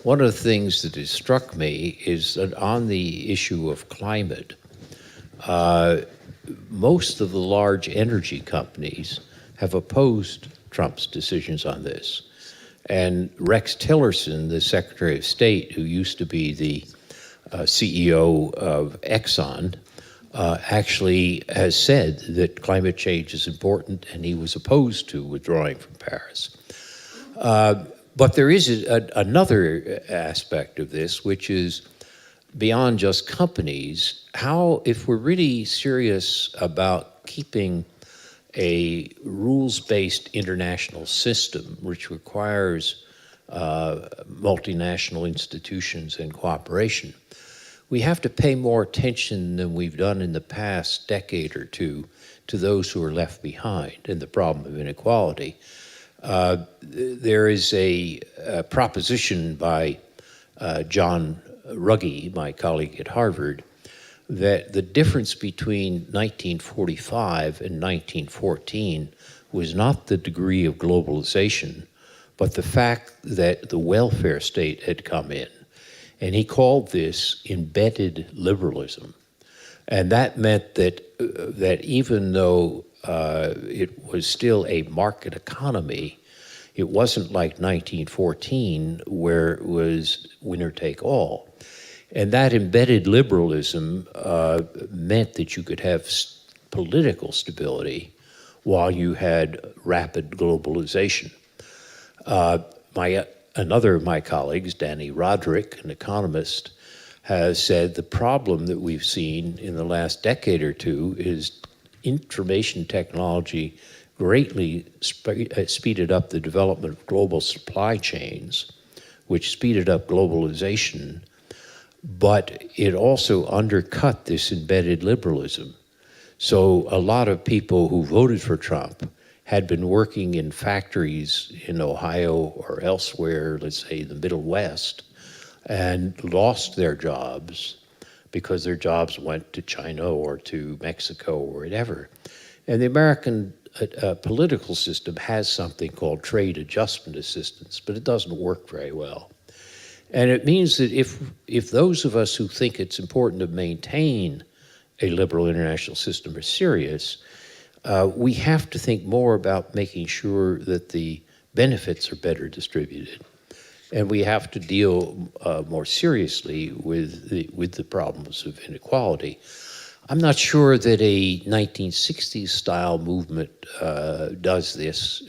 One of the things that has struck me is that on the issue of climate, most of the large energy companies have opposed Trump's decisions on this. And Rex Tillerson, the Secretary of State, who used to be the CEO of Exxon, actually has said that climate change is important, and he was opposed to withdrawing from Paris. But there is another aspect of this, which is beyond just companies, how, if we're really serious about keeping a rules-based international system, which requires multinational institutions and cooperation, we have to pay more attention than we've done in the past decade or two to those who are left behind and the problem of inequality. There is a proposition by John Ruggie, my colleague at Harvard, that the difference between 1945 and 1914 was not the degree of globalization, but the fact that the welfare state had come in. And he called this embedded liberalism. And that meant that even though it was still a market economy, it wasn't like 1914 where it was winner take all. And that embedded liberalism meant that you could have political stability while you had rapid globalization. Another of my colleagues, Danny Roderick, an economist, has said the problem that we've seen in the last decade or two is information technology greatly speeded up the development of global supply chains, which speeded up globalization, but it also undercut this embedded liberalism. So a lot of people who voted for Trump had been working in factories in Ohio or elsewhere, let's say the Middle West, and lost their jobs because their jobs went to China or to Mexico or whatever. And the American political system has something called trade adjustment assistance, but it doesn't work very well. And it means that if those of us who think it's important to maintain a liberal international system are serious, we have to think more about making sure that the benefits are better distributed. And we have to deal more seriously with the problems of inequality. I'm not sure that a 1960s style movement does this.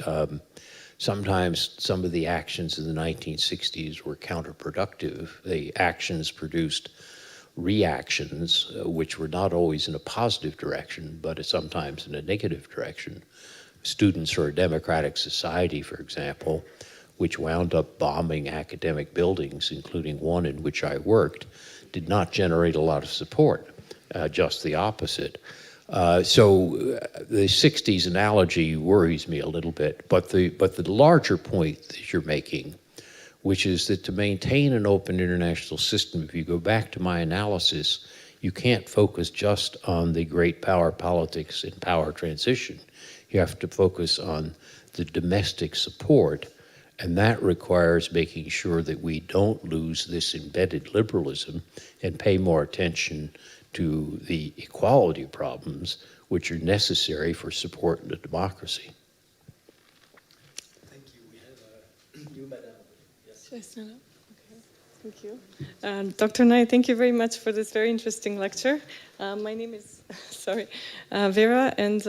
Sometimes some of the actions in the 1960s were counterproductive. The actions produced reactions, which were not always in a positive direction, but sometimes in a negative direction. Students for a Democratic Society, for example, which wound up bombing academic buildings, including one in which I worked, did not generate a lot of support, just the opposite. So the 60s analogy worries me a little bit, but the larger point that you're making, which is that to maintain an open international system, if you go back to my analysis, you can't focus just on the great power politics and power transition. You have to focus on the domestic support, and that requires making sure that we don't lose this embedded liberalism and pay more attention to the equality problems which are necessary for supporting a democracy. Thank you. We have you, Madam. Yes. Should I stand up? Okay. Thank you. Dr. Nye, thank you very much for this very interesting lecture. My name is, Vera, and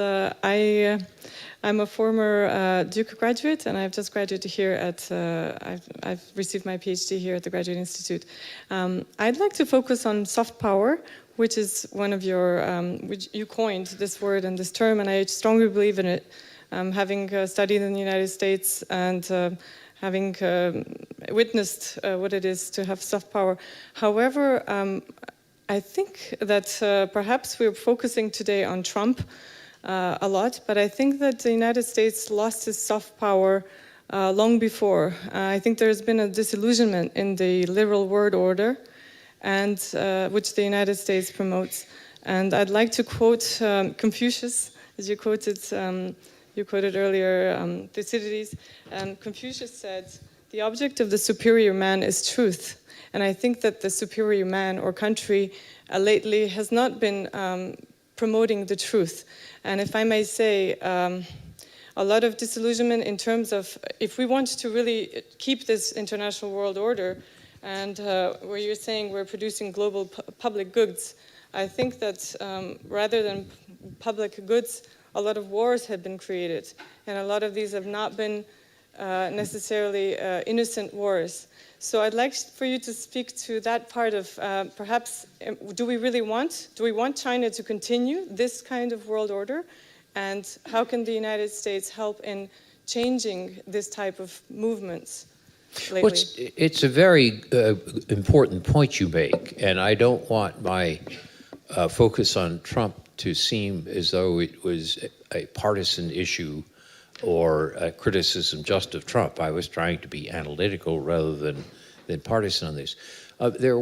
I'm a former Duke graduate, and I've just graduated here at, I've received my PhD here at the Graduate Institute. I'd like to focus on soft power, which is one of your, which you coined this word and this term, and I strongly believe in it. Having studied in the United States and having witnessed what it is to have soft power. However, I think that perhaps we're focusing today on Trump a lot, but I think that the United States lost its soft power long before. I think there's been a disillusionment in the liberal world order, and which the United States promotes. And I'd like to quote Confucius, as you quoted earlier, Thucydides. Confucius said, "The object of the superior man is truth." And I think that the superior man or country lately has not been promoting the truth. And if I may say, a lot of disillusionment in terms of if we want to really keep this international world order, and where you're saying we're producing global public goods, I think that rather than public goods, a lot of wars have been created, and a lot of these have not been necessarily innocent wars. So I'd like for you to speak to that part of perhaps, do we want China to continue this kind of world order? And how can the United States help in changing this type of movements lately? Well, it's a very important point you make, and I don't want my focus on Trump to seem as though it was a partisan issue or a criticism just of Trump. I was trying to be analytical rather than partisan on this. There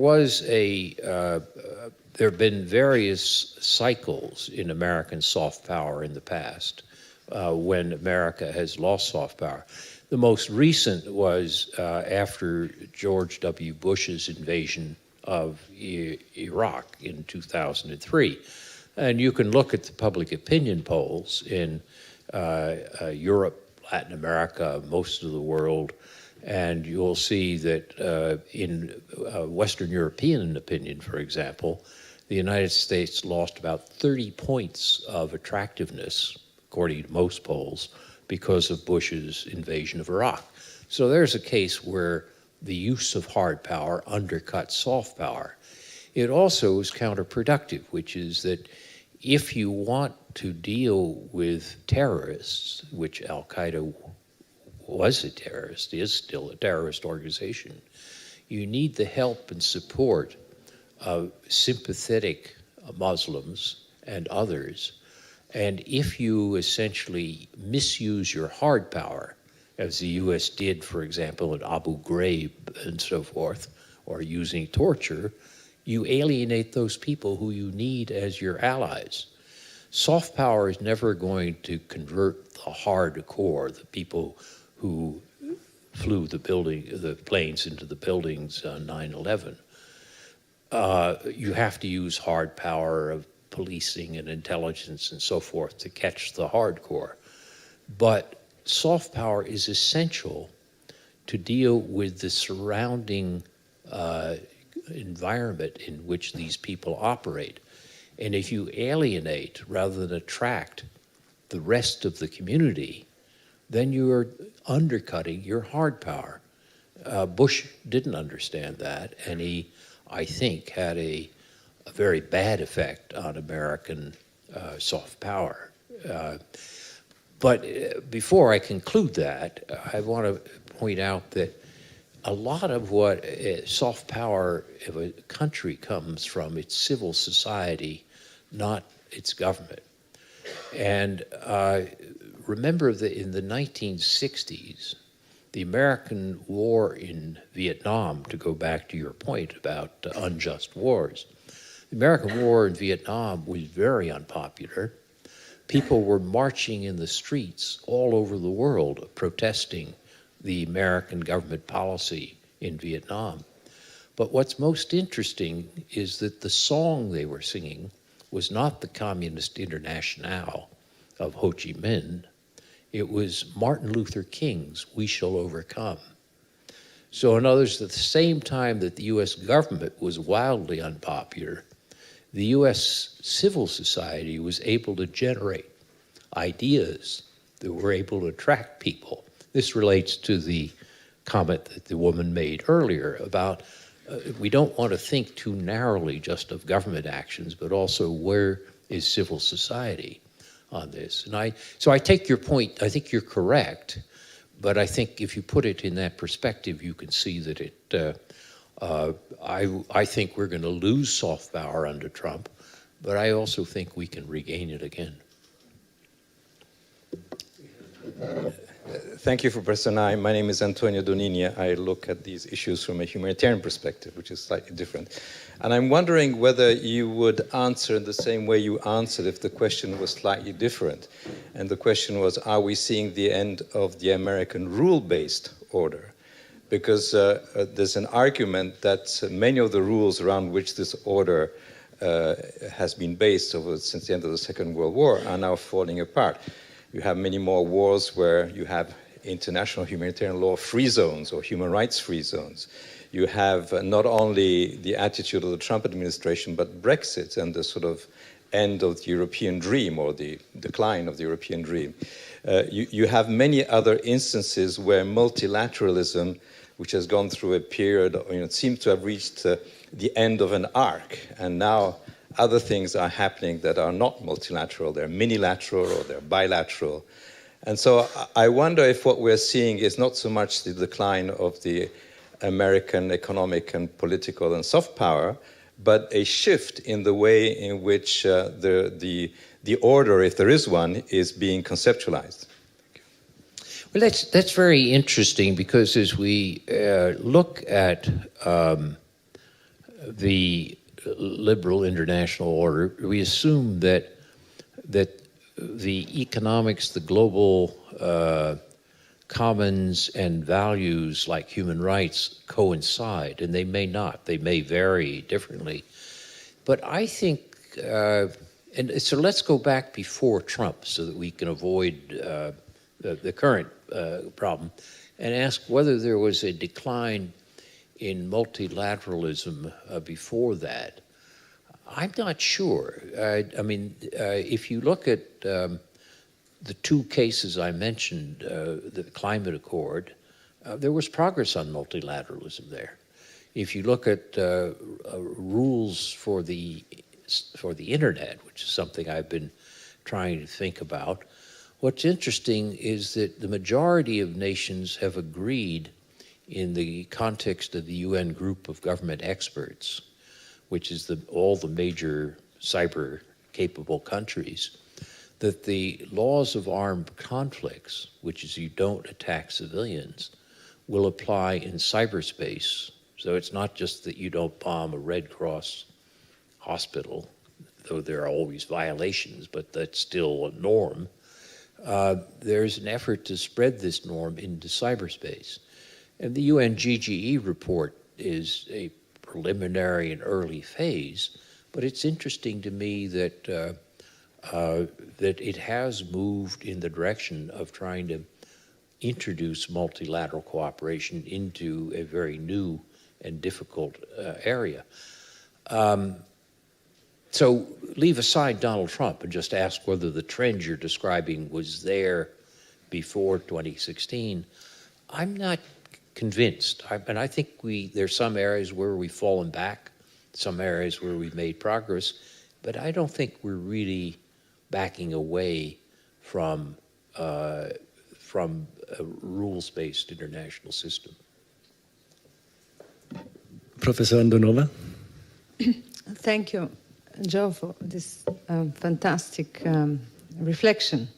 have been various cycles in American soft power in the past when America has lost soft power. The most recent was after George W. Bush's invasion of Iraq in 2003. And you can look at the public opinion polls in Europe, Latin America, most of the world, and you'll see that in Western European opinion, for example, the United States lost about 30 points of attractiveness, according to most polls, because of Bush's invasion of Iraq. So there's a case where the use of hard power undercuts soft power. it also is counterproductive, which is that if you want to deal with terrorists, which Al-Qaeda was a terrorist, is still a terrorist organization, you need the help and support of sympathetic Muslims and others. And if you essentially misuse your hard power, as the US did, for example, at Abu Ghraib and so forth, or using torture, you alienate those people who you need as your allies. Soft power is never going to convert the hardcore, the people who flew the planes into the buildings on 9/11. You have to use hard power of policing and intelligence and so forth to catch the hardcore. But soft power is essential to deal with the surrounding environment in which these people operate. And if you alienate rather than attract the rest of the community, then you are undercutting your hard power. Bush didn't understand that, and he, I think, had a very bad effect on American soft power. But before I conclude that, I want to point out that a lot of what soft power of a country comes from its civil society, not its government. And remember that in the 1960s, the American war in Vietnam, to go back to your point about unjust wars, the American war in Vietnam was very unpopular. People were marching in the streets all over the world protesting the American government policy in Vietnam. But what's most interesting is that the song they were singing was not the Communist Internationale of Ho Chi Minh. It was Martin Luther King's We Shall Overcome. So in other words, at the same time that the US government was wildly unpopular, the US civil society was able to generate ideas that were able to attract people. This relates to the comment that the woman made earlier about we don't want to think too narrowly just of government actions, but also where is civil society on this. And so I take your point. I think you're correct, but I think if you put it in that perspective, you can see that it. I think we're going to lose soft power under Trump, but I also think we can regain it again. Thank you, Professor Nye. My name is Antonio Donini. I look at these issues from a humanitarian perspective, which is slightly different. And I'm wondering whether you would answer in the same way you answered if the question was slightly different. And the question was, are we seeing the end of the American rule-based order? Because there's an argument that many of the rules around which this order has been based since the end of the Second World War are now falling apart. You have many more wars where you have international humanitarian law free zones or human rights free zones. You have not only the attitude of the Trump administration, but Brexit and the sort of end of the European dream or the decline of the European dream. You have many other instances where multilateralism, which has gone through a period, it seems to have reached the end of an arc, and now other things are happening that are not multilateral. They're minilateral or they're bilateral. And so I wonder if what we're seeing is not so much the decline of the American economic and political and soft power, but a shift in the way in which the order, if there is one, is being conceptualized. Well, that's very interesting, because as we look at the liberal international order, we assume that the economics, the global commons and values like human rights coincide, and they may not. They may vary differently. But I think, and so let's go back before Trump so that we can avoid the current problem, and ask whether there was a decline in multilateralism before that. I'm not sure. I mean, if you look at the two cases I mentioned, the climate accord, there was progress on multilateralism there. if you look at rules for the internet, which is something I've been trying to think about, what's interesting is that the majority of nations have agreed in the context of the UN Group of Government Experts, which is all the major cyber-capable countries, that the laws of armed conflicts, which is you don't attack civilians, will apply in cyberspace. So it's not just that you don't bomb a Red Cross hospital, though there are always violations, but that's still a norm. There's an effort to spread this norm into cyberspace. And the UN GGE report is a preliminary and early phase, but it's interesting to me that that it has moved in the direction of trying to introduce multilateral cooperation into a very new and difficult area. So leave aside Donald Trump and just ask whether the trend you're describing was there before 2016. I'm not convinced, and I think there's some areas where we've fallen back, some areas where we've made progress, but I don't think we're really backing away from a rules-based international system. Professor Andonova? Thank you, Joe, for this fantastic reflection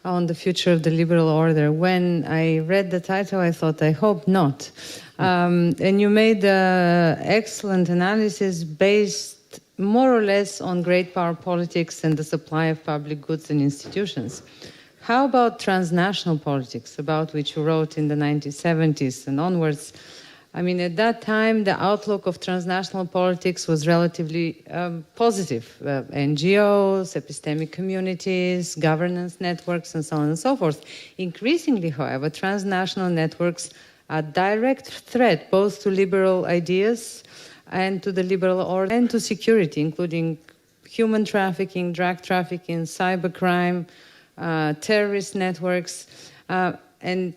on the future of the liberal order. When I read the title, I thought, I hope not. And you made excellent analysis based more or less on great power politics and the supply of public goods and institutions. How about transnational politics, about which you wrote in the 1970s and onwards? I mean, at that time, the outlook of transnational politics was relatively positive. NGOs, epistemic communities, governance networks, and so on and so forth. Increasingly, however, transnational networks are a direct threat both to liberal ideas and to the liberal order and to security, including human trafficking, drug trafficking, cybercrime, terrorist networks. And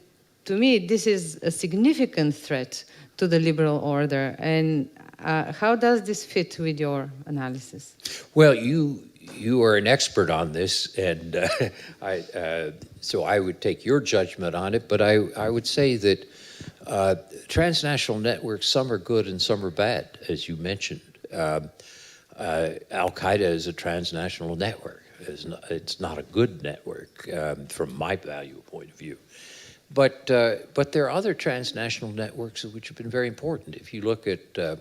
to me, this is a significant threat to the liberal order. And how does this fit with your analysis? Well, you are an expert on this, and so I would take your judgment on it, but I would say that transnational networks, some are good and some are bad, as you mentioned. Al-Qaeda is a transnational network. It's not a good network from my value point of view. But there are other transnational networks which have been very important. If you look at the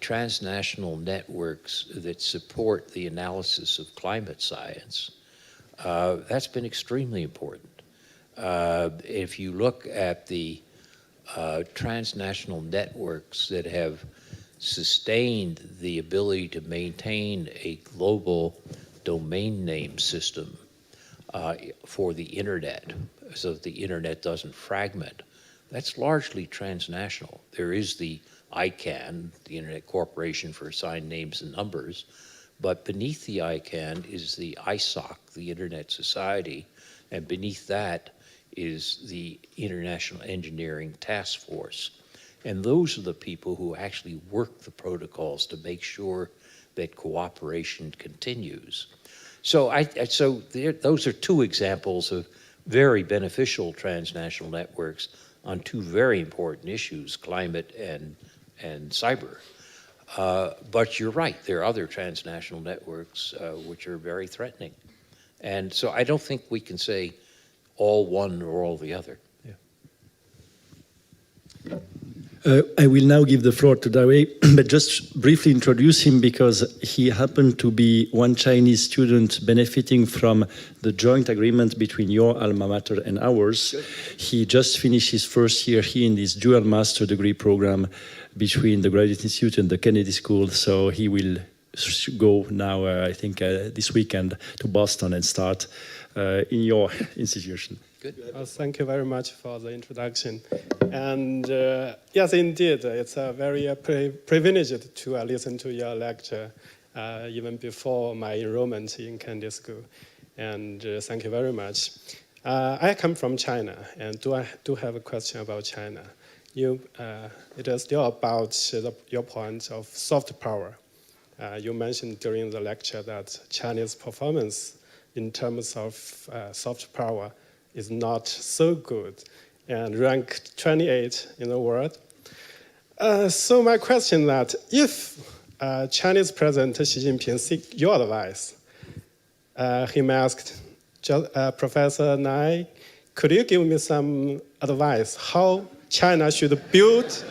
transnational networks that support the analysis of climate science, that's been extremely important. If you look at the transnational networks that have sustained the ability to maintain a global domain name system for the internet, so that the internet doesn't fragment, that's largely transnational. There is the ICANN, the Internet Corporation for Assigned Names and Numbers, but beneath the ICANN is the ISOC, the Internet Society, and beneath that is the International Engineering Task Force. And those are the people who actually work the protocols to make sure that cooperation continues. So, those are two examples of very beneficial transnational networks on two very important issues, climate and cyber. But you're right, there are other transnational networks which are very threatening. And so I don't think we can say all one or all the other. I will now give the floor to Dawei, but just briefly introduce him because he happened to be one Chinese student benefiting from the joint agreement between your alma mater and ours. Good. He just finished his first year here in this dual master degree program between the Graduate Institute and the Kennedy School, so he will go now, I think, this weekend to Boston and start in your institution. Well, thank you very much for the introduction. And yes, indeed, it's a very privileged to listen to your lecture even before my enrollment in Kennedy School. And thank you very much. I come from China and do have a question about China. it is still about your point of soft power. You mentioned during the lecture that Chinese performance in terms of soft power is not so good and ranked 28 in the world. So my question that if Chinese President Xi Jinping seek your advice, he asked Professor Nai, could you give me some advice how China should build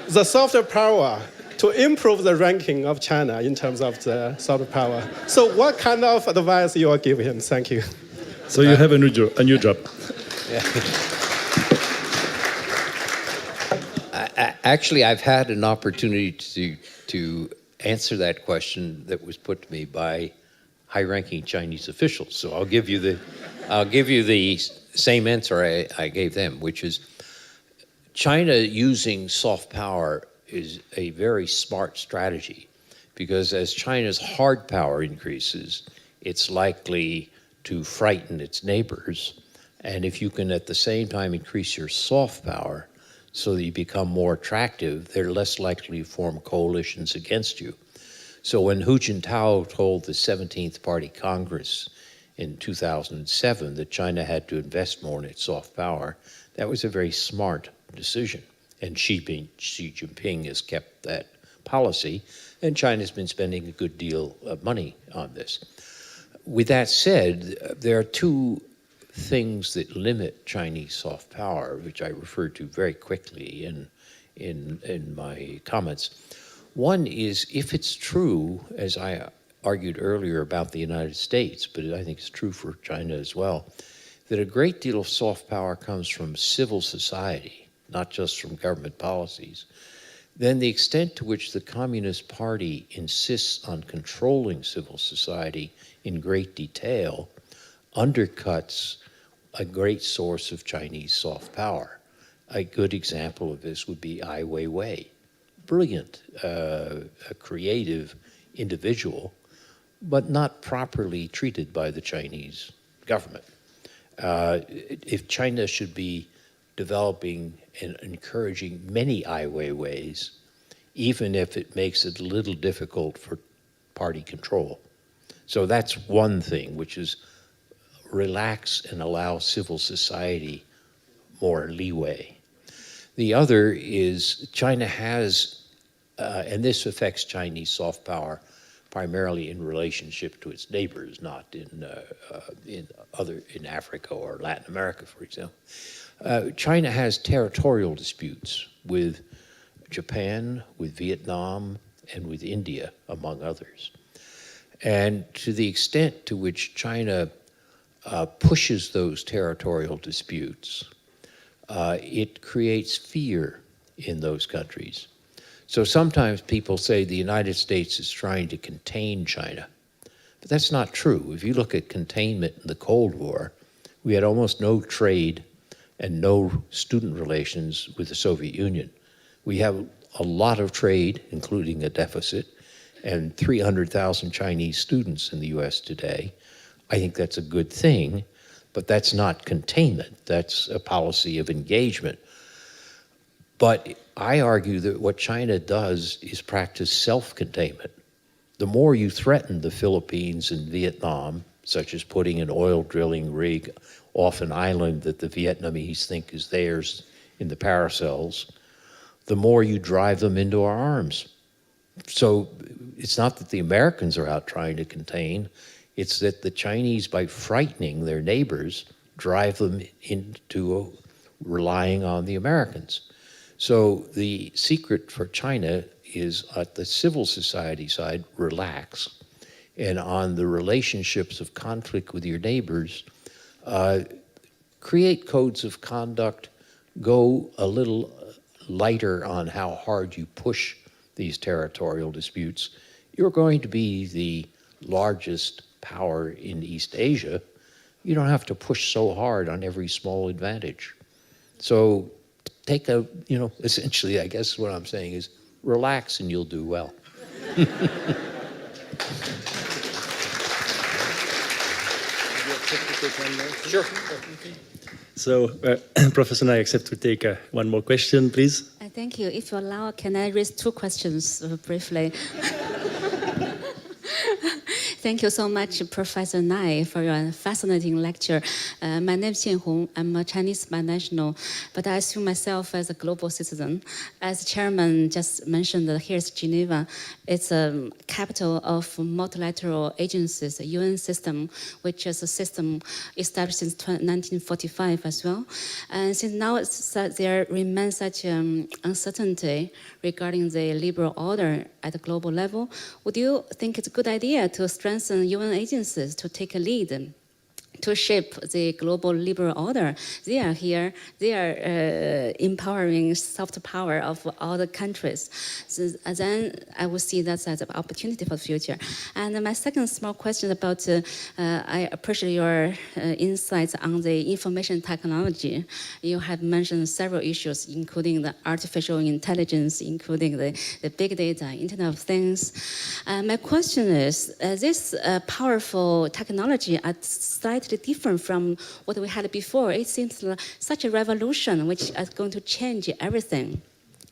the soft power to improve the ranking of China in terms of the soft power? So what kind of advice you will give him? Thank you. So you have a new job. Actually, I've had an opportunity to answer that question that was put to me by high-ranking Chinese officials. So I'll give you the same answer I gave them, which is China using soft power is a very smart strategy, because as China's hard power increases, it's likely to frighten its neighbors. And if you can at the same time increase your soft power so that you become more attractive, they're less likely to form coalitions against you. So when Hu Jintao told the 17th Party Congress in 2007 that China had to invest more in its soft power, that was a very smart decision. And Xi Jinping has kept that policy, and China's been spending a good deal of money on this. With that said, there are two things that limit Chinese soft power, which I referred to very quickly in my comments. One is, if it's true, as I argued earlier about the United States, but I think it's true for China as well, that a great deal of soft power comes from civil society, not just from government policies, then the extent to which the Communist Party insists on controlling civil society in great detail undercuts a great source of Chinese soft power. A good example of this would be Ai Weiwei. Brilliant, a creative individual, but not properly treated by the Chinese government. If China should be developing and encouraging many Ai Weiweis, even if it makes it a little difficult for party control. So that's one thing, which is relax and allow civil society more leeway. The other is China has, and this affects Chinese soft power primarily in relationship to its neighbors, not in Africa or Latin America, for example. China has territorial disputes with Japan, with Vietnam, and with India, among others. And to the extent to which China pushes those territorial disputes, it creates fear in those countries. So sometimes people say the United States is trying to contain China, but that's not true. If you look at containment in the Cold War, we had almost no trade and no student relations with the Soviet Union. We have a lot of trade, including a deficit, and 300,000 Chinese students in the US today. I think that's a good thing, but that's not containment. That's a policy of engagement. But I argue that what China does is practice self-containment. The more you threaten the Philippines and Vietnam, such as putting an oil drilling rig off an island that the Vietnamese think is theirs in the Paracels, the more you drive them into our arms. So it's not that the Americans are out trying to contain, it's that the Chinese, by frightening their neighbors, drive them into relying on the Americans. So the secret for China is at the civil society side, relax. And on the relationships of conflict with your neighbors, create codes of conduct, go a little lighter on how hard you push these territorial disputes. You're going to be the largest power in East Asia. You don't have to push so hard on every small advantage. So take a, essentially, I guess what I'm saying is relax and you'll do well. Sure. So, Professor Nai, accept to take one more question, please. Thank you. If you allow, can I raise two questions briefly? Thank you so much, Professor Nai, for your fascinating lecture. My name is Xian Hong. I'm a Chinese binational, but I assume myself as a global citizen. As chairman just mentioned, here's Geneva. It's a capital of multilateral agencies, a UN system, which is a system established since 1945 as well. And since now there remains such uncertainty regarding the liberal order at the global level, would you think it's a good idea to strengthen UN agencies to take a lead to shape the global liberal order? They are here, they are empowering soft power of all the countries. So then I will see that as an opportunity for the future. And my second small question about, I appreciate your insights on the information technology. You have mentioned several issues, including the artificial intelligence, including the big data, Internet of Things. My question is, this powerful technology are slightly different from what we had before. It seems like such a revolution which is going to change everything.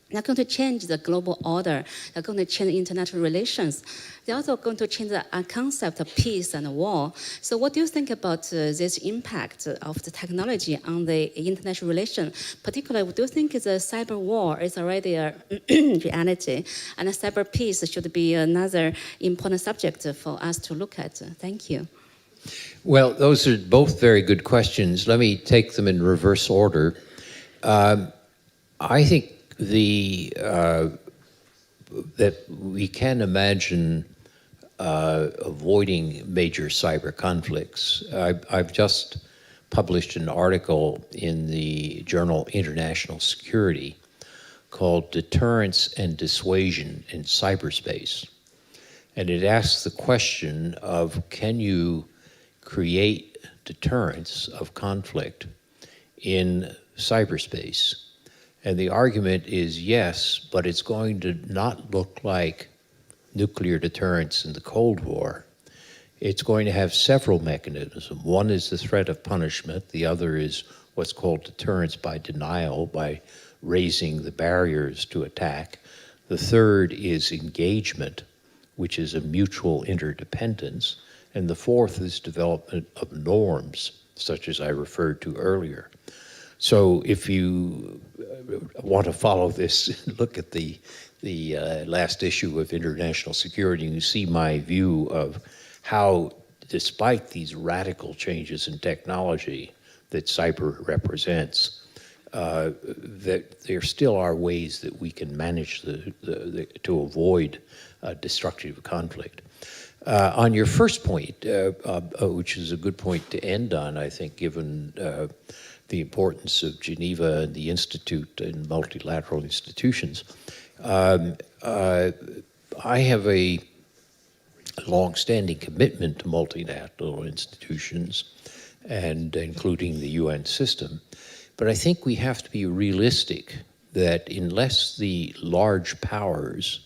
They're going to change the global order. They're going to change international relations. They're also going to change the concept of peace and war. So what do you think about this impact of the technology on the international relation? Particularly, do you think the cyber war is already a reality, and cyber peace should be another important subject for us to look at? Thank you. Well, those are both very good questions. Let me take them in reverse order. I think that we can imagine avoiding major cyber conflicts. I've just published an article in the journal International Security called Deterrence and Dissuasion in Cyberspace. And it asks the question of, can you create deterrence of conflict in cyberspace? And the argument is yes, but it's going to not look like nuclear deterrence in the Cold War. It's going to have several mechanisms. One is the threat of punishment. The other is what's called deterrence by denial, by raising the barriers to attack. The third is engagement, which is a mutual interdependence. And the fourth is development of norms, such as I referred to earlier. So if you want to follow this, look at the last issue of International Security, and you see my view of how, despite these radical changes in technology that cyber represents, that there still are ways that we can manage to avoid destructive conflict. On your first point, which is a good point to end on, I think, given the importance of Geneva and the Institute and multilateral institutions, I have a long-standing commitment to multilateral institutions, and including the UN system. But I think we have to be realistic that unless the large powers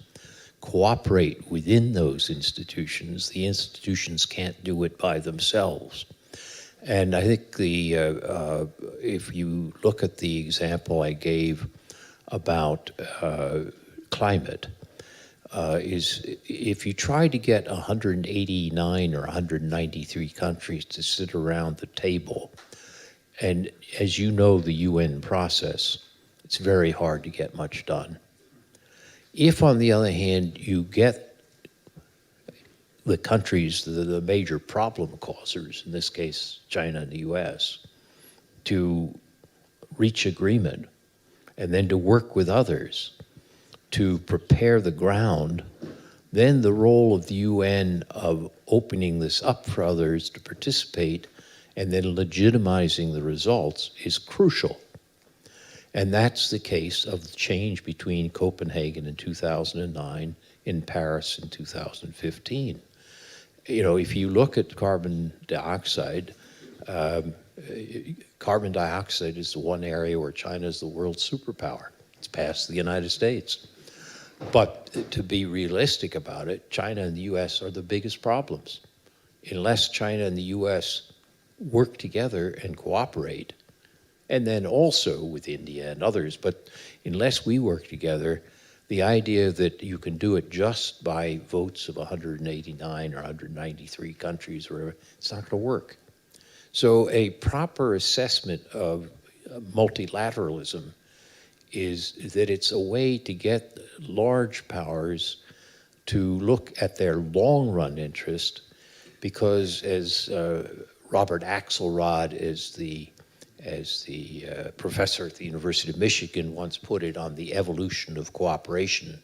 cooperate within those institutions, the institutions can't do it by themselves. And I think if you look at the example I gave about climate, is if you try to get 189 or 193 countries to sit around the table, and as you know the UN process, it's very hard to get much done. If, on the other hand, you get the countries, the major problem causers, in this case China and the US, to reach agreement and then to work with others to prepare the ground, then the role of the UN of opening this up for others to participate and then legitimizing the results is crucial. And that's the case of the change between Copenhagen in 2009 and Paris in 2015. You know, if you look at carbon dioxide is the one area where China is the world superpower. It's past the United States. But to be realistic about it, China and the US are the biggest problems. Unless China and the US work together and cooperate, and then also with India and others. But unless we work together, the idea that you can do it just by votes of 189 or 193 countries, wherever, it's not going to work. So a proper assessment of multilateralism is that it's a way to get large powers to look at their long-run interest, because as Robert Axelrod, as the professor at the University of Michigan once put it on the evolution of cooperation,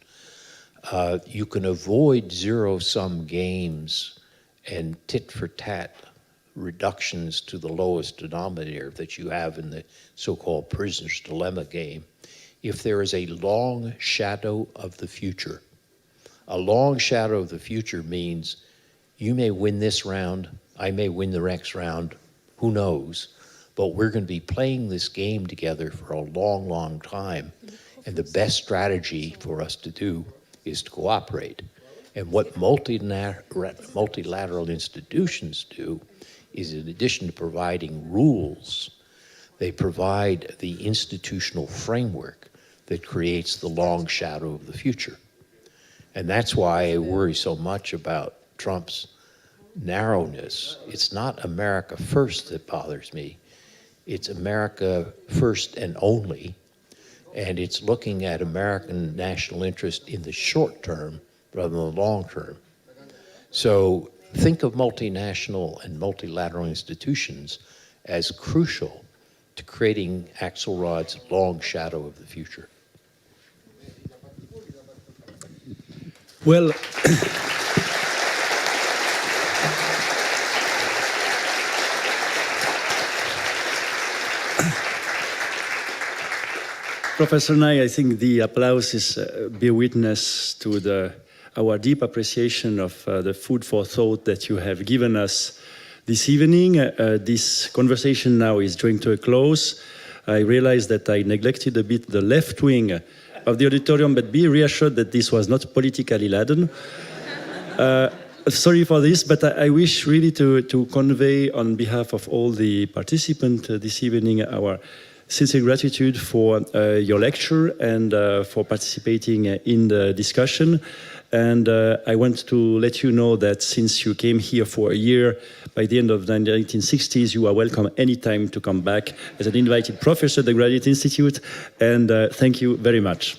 you can avoid zero-sum games and tit-for-tat reductions to the lowest denominator that you have in the so-called prisoner's dilemma game if there is a long shadow of the future. A long shadow of the future means you may win this round, I may win the next round, who knows? But we're going to be playing this game together for a long, long time. And the best strategy for us to do is to cooperate. And what multilateral institutions do is, in addition to providing rules, they provide the institutional framework that creates the long shadow of the future. And that's why I worry so much about Trump's narrowness. It's not America first that bothers me. It's America first and only, and it's looking at American national interest in the short term rather than the long term. So think of multinational and multilateral institutions as crucial to creating Axelrod's long shadow of the future. Well, Professor Nye, I think the applause is bear witness to our deep appreciation of the food for thought that you have given us this evening. This conversation now is drawing to a close. I realize that I neglected a bit the left wing of the auditorium, but be reassured that this was not politically laden. Sorry for this, but I wish really to convey on behalf of all the participants this evening our sincere gratitude for your lecture and for participating in the discussion. And I want to let you know that since you came here for a year, by the end of the 1960s, you are welcome anytime to come back as an invited professor at the Graduate Institute. And thank you very much.